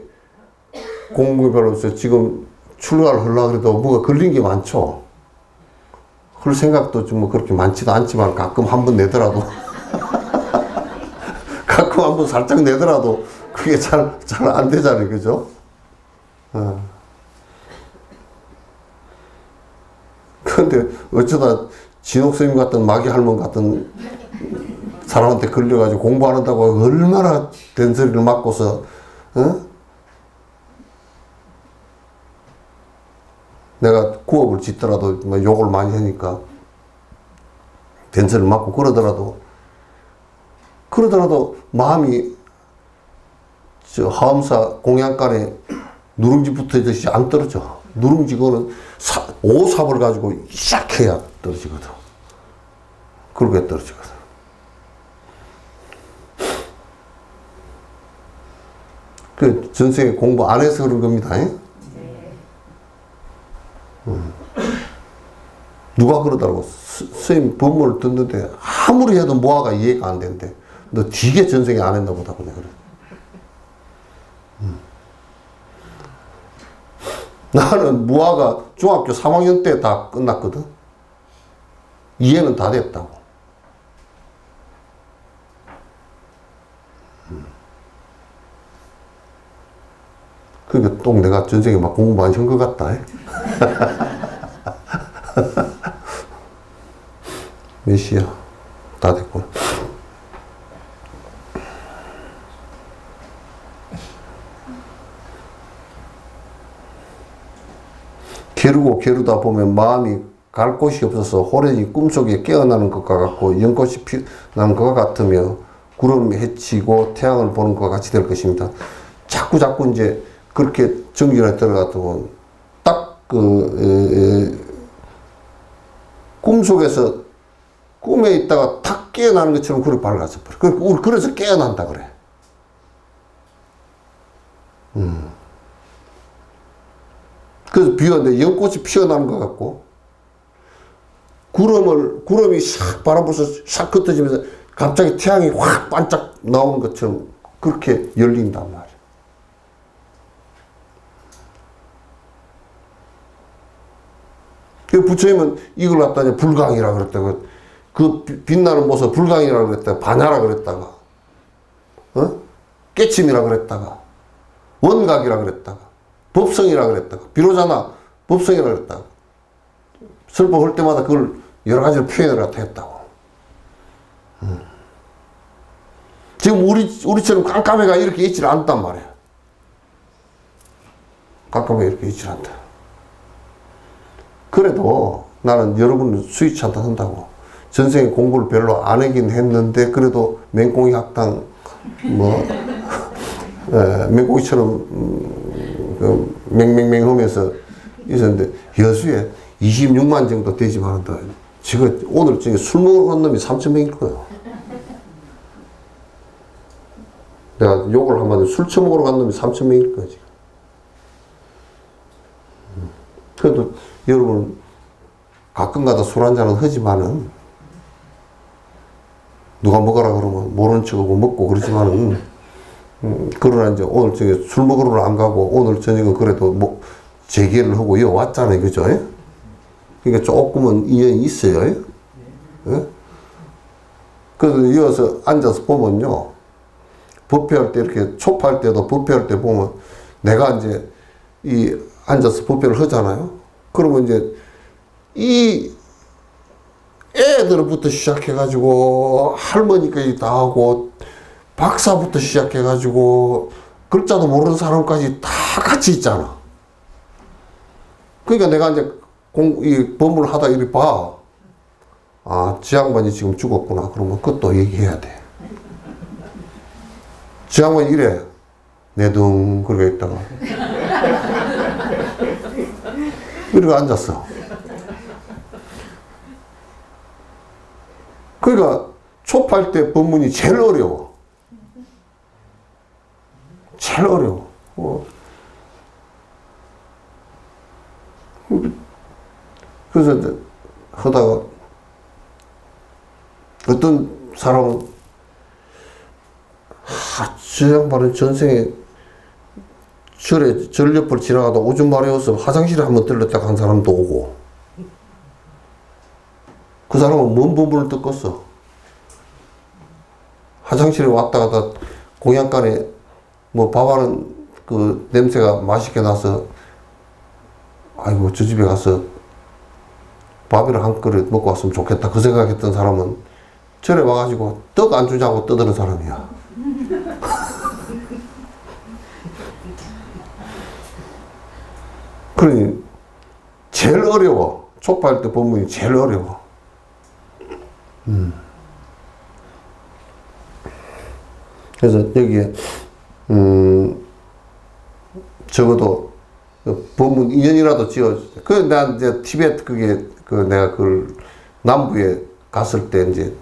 공부별로서 지금 출가를 하려고 해도 뭐가 걸린 게 많죠. 그럴 생각도 좀 뭐 그렇게 많지도 않지만 가끔 한 번 내더라도 가끔 한 번 살짝 내더라도 그게 잘 안 되잖아요. 그죠? 그런데 어쩌다 진옥스님 같은 마귀 할멈 같은 사람한테 걸려가지고 공부 안 한다고 얼마나 된소리를 맞고서 내가 구업을 짓더라도 뭐 욕을 많이 하니까 된소리를 맞고 그러더라도 마음이 저 하엄사 공양간에 누룽지 붙어있듯이 안 떨어져. 누룽지 그거는 오삽을 가지고 싹 해야 떨어지거든. 그렇게 떨어지거든. 그 전생에 공부 안 해서 그런 겁니다. 누가 그러더라고. 스님 법문을 듣는데 아무리 해도 모아가 이해가 안 되는데 너 되게 전생에 안 했나 보다 그냥 그래. 나는 무아가 중학교 3학년 때 다 끝났거든. 이해는 다 됐다고. 그러니까 또 내가 전생에 막 공부 많이 한 것 같다. 몇 시야? 다 됐구나. 게르다 보면 마음이 갈 곳이 없어서 호련히 꿈속에 깨어나는 것과 같고 연꽃이 피어나는 것과 같으며 구름이 헤치고 태양을 보는 것과 같이 될 것입니다. 자꾸 이제 그렇게 정진에 들어가도 딱 꿈속에서 꿈에 있다가 탁 깨어나는 것처럼 그렇게 밝아져 버려. 그래서 깨어난다 그래. 그래서 비었는데 연꽃이 피어나는 것 같고 구름이 싹 바람 불어서 싹 흩어지면서 갑자기 태양이 확 반짝 나오는 것처럼 그렇게 열린단 말이야. 그 부처님은 이걸 갖다 불광이라 그랬다가 그 빛나는 모습 불광이라 그랬다가 반야라 그랬다가 깨침이라 그랬다가 원각이라 그랬다가 법성이라 그랬다가 비로자나 법성이라 그랬다가 설법할 때마다 그걸 여러 가지로 표현을 갖다 했다고. 지금 우리처럼 깜깜해가 이렇게 있질 않단 말이야. 깜깜해 이렇게 있질 않다. 그래도 나는 여러분을 수위치 않다 한다고. 전생에 공부를 별로 안 하긴 했는데 그래도 맹꽁이 학당 맹꽁이처럼 맹맹맹 하면서 있었는데 여수에 26만 정도 되지만 지금 오늘 술 먹으러 간 놈이 3,000명일 거예요. 내가 욕을 한마디로 술 처먹으러 간 놈이 3,000명일 거야 지금. 그래도 여러분 가끔가다 술 한잔은 하지만은 누가 먹어라 그러면 모르는 척하고 먹고 그러지만은 그러나 이제 오늘 저기 술 먹으러 안 가고 오늘 저녁은 그래도 뭐 재개를 하고 이어 왔잖아요. 그죠? 그러니까 조금은 인연이 있어요. 예? 그래서 이어서 앉아서 보면요. 법회할 때 이렇게 촉파할 때도 법회할 때 보면 내가 이제 이 앉아서 법회를 하잖아요. 그러면 이제 이 애들부터 시작해가지고 할머니까지 다 하고 박사부터 시작해가지고 글자도 모르는 사람까지 다 같이 있잖아. 그러니까 내가 이제 이 법문을 하다 이리 봐. 아, 지 양반이 지금 죽었구나. 그러면 그것도 얘기해야 돼. 지 양반이 이래. 내둥, 그러고 있다가. 이러고 앉았어. 그러니까 초파할 때 법문이 제일 어려워. 제일 어려워. 그래서 하다가 어떤 사람은 저 양반은 전생에 절 옆을 지나가다 오줌 마려워서 화장실에 한번 들렀다가 한 사람도 오고, 그 사람은 뭔 법문을 듣겠어. 화장실에 왔다 갔다 공양간에 뭐 밥하는 그 냄새가 맛있게 나서 아이고 저 집에 가서 밥이랑 한 그릇 먹고 왔으면 좋겠다 그 생각했던 사람은 절에 와가지고 떡 안 주자고 떠드는 사람이야. 그러니 제일 어려워. 촉파할 때 법문이 제일 어려워. 그래서 여기에 적어도 법문 인연이라도 지어. 나 이제 티베트 그게 내가 그걸 남부에 갔을 때 이제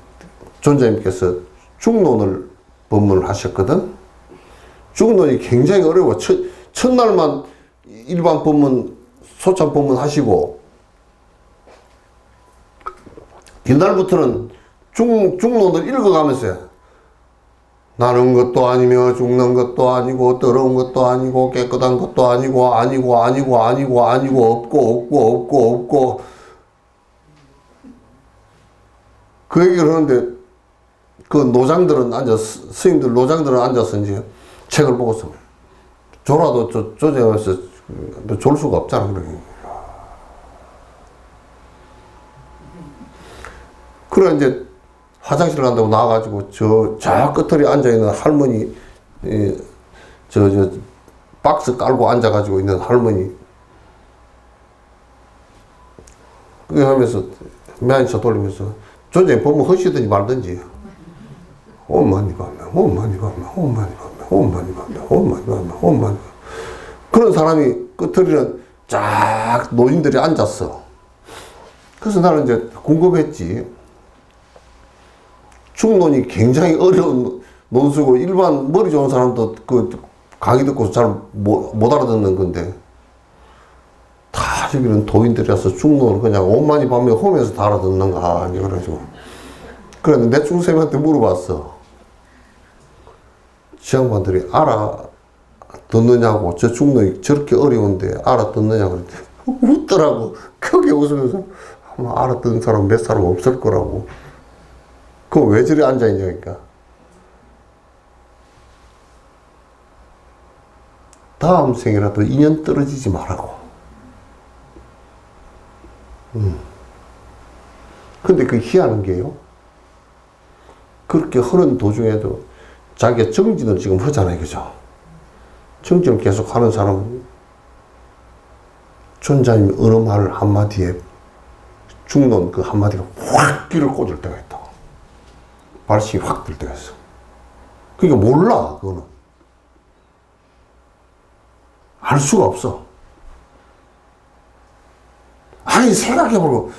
존자님께서 중론을 법문을 하셨거든. 중론이 굉장히 어려워. 첫날만 일반 법문, 소참 법문 하시고, 뒷날부터는 중론을 읽어가면서 나는 것도 아니며 죽는 것도 아니고 더러운 것도 아니고 깨끗한 것도 아니고 없고 그 얘기를 하는데 그 노장들은 스님들 노장들은 앉아서 이제 책을 보고서 졸아도 조정해서 졸 수가 없잖아. 그래 이제 화장실 간다고 나와가지고 저 끝에 앉아있는 할머니, 박스 깔고 앉아가지고 있는 할머니 그거 하면서 매한차 돌리면서 존재님 법문 허시든지 말든지 엄마니 밤에 그런 사람이 끝에는 쫙 노인들이 앉았어. 그래서 나는 이제 궁금했지. 중론이 굉장히 어려운 논수고 일반 머리 좋은 사람도 그 강의 듣고 잘 못 알아듣는 건데 다 저기는 도인들이라서 중론을 그냥 온만이 밤에 홈에서 다 알아듣는가 그래가지고 그런데 내 중쌤한테 물어봤어. 지 양반들이 알아듣느냐고 저 중론이 저렇게 어려운데 알아듣느냐고 그랬더니 웃더라고. 크게 웃으면서 아마 알아듣는 사람 몇 사람 없을 거라고. 그거 왜 저리 앉아있냐니까. 다음 생이라도 인연 떨어지지 말라고. 근데 그 희한한 게요. 그렇게 흐른 도중에도 자기가 정진을 지금 하잖아요. 그죠? 정진을 계속 하는 사람은 존자님이 어느 말 한마디에 중론 그 한마디가 확 귀를 꽂을 때가 있다. 발심이 확 들 때가 있어. 그러니까 몰라, 그거는. 알 수가 없어. 아니, 생각해보고,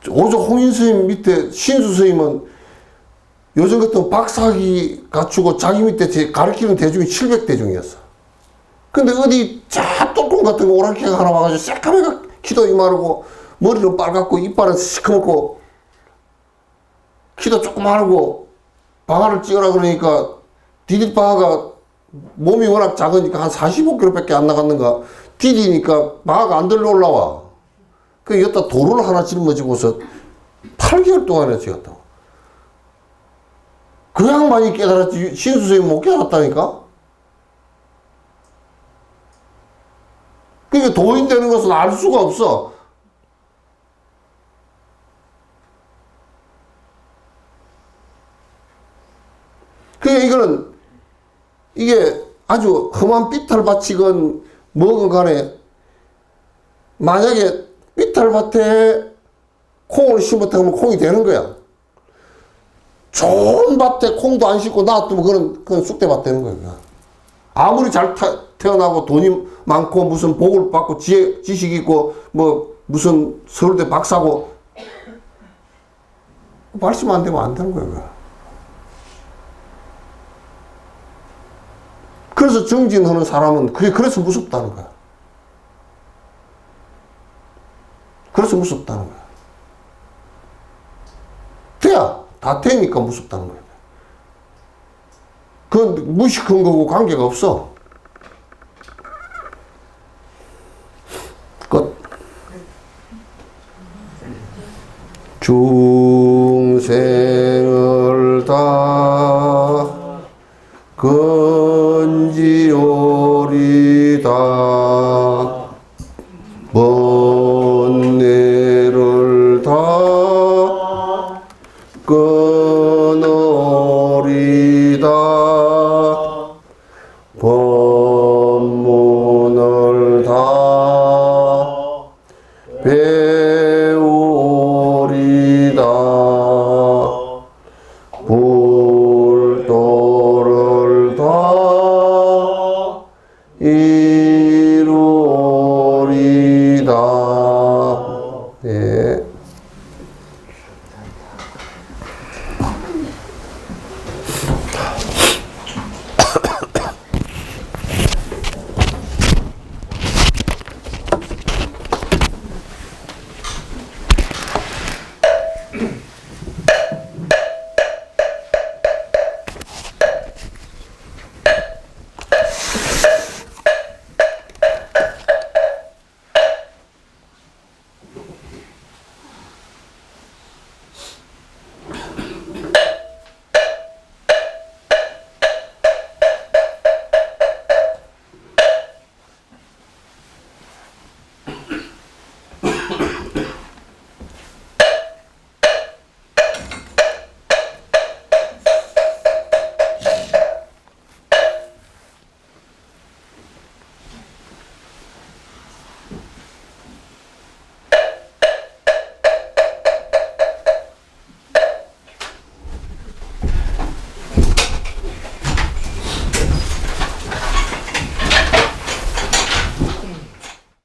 오조 홍인 스님 밑에 신수 스님은 요즘 같은 박사학위 갖추고 자기 밑에 가르치는 대중이 700대중이었어. 근데 어디 ጦ콩 같은 거 오랑캐가 하나 와가지고 새까매가 키도 이마르고 머리는 빨갛고 이빨은 시커멓고 키도 조그마하고 방아를 찍으라 그러니까 디딜방아가 몸이 워낙 작으니까 한 45kg밖에 안 나갔는가 디디니까 방아가 안 들러 올라와. 그 여기다 돌을 하나 짊어지고서 8개월 동안이나 찍었다고. 그 양반이 깨달았지 신수생이 못 깨달았다니까. 그러니까 도인 되는 것은 알 수가 없어. 이거는 이게 아주 험한 삐탈밭이건 뭐건 간에 만약에 삐탈밭에 콩을 심었다면 콩이 되는 거야. 좋은 밭에 콩도 안 심고 놔두면 그건 쑥대밭 되는 거야. 아무리 잘 태어나고 돈이 많고 무슨 복을 받고 지식 있고 뭐 무슨 서울대 박사고 말씀 안 되면 안 되는 거야. 그래서 정진하는 사람은 그게 그래서 무섭다는 거야. 그래서 무섭다는 거야. 돼야 다 되니까 무섭다는 거야. 그건 무식한 거고 관계가 없어. 끝. 중생을 다 건지오리다 번뇌를 다 끊어리다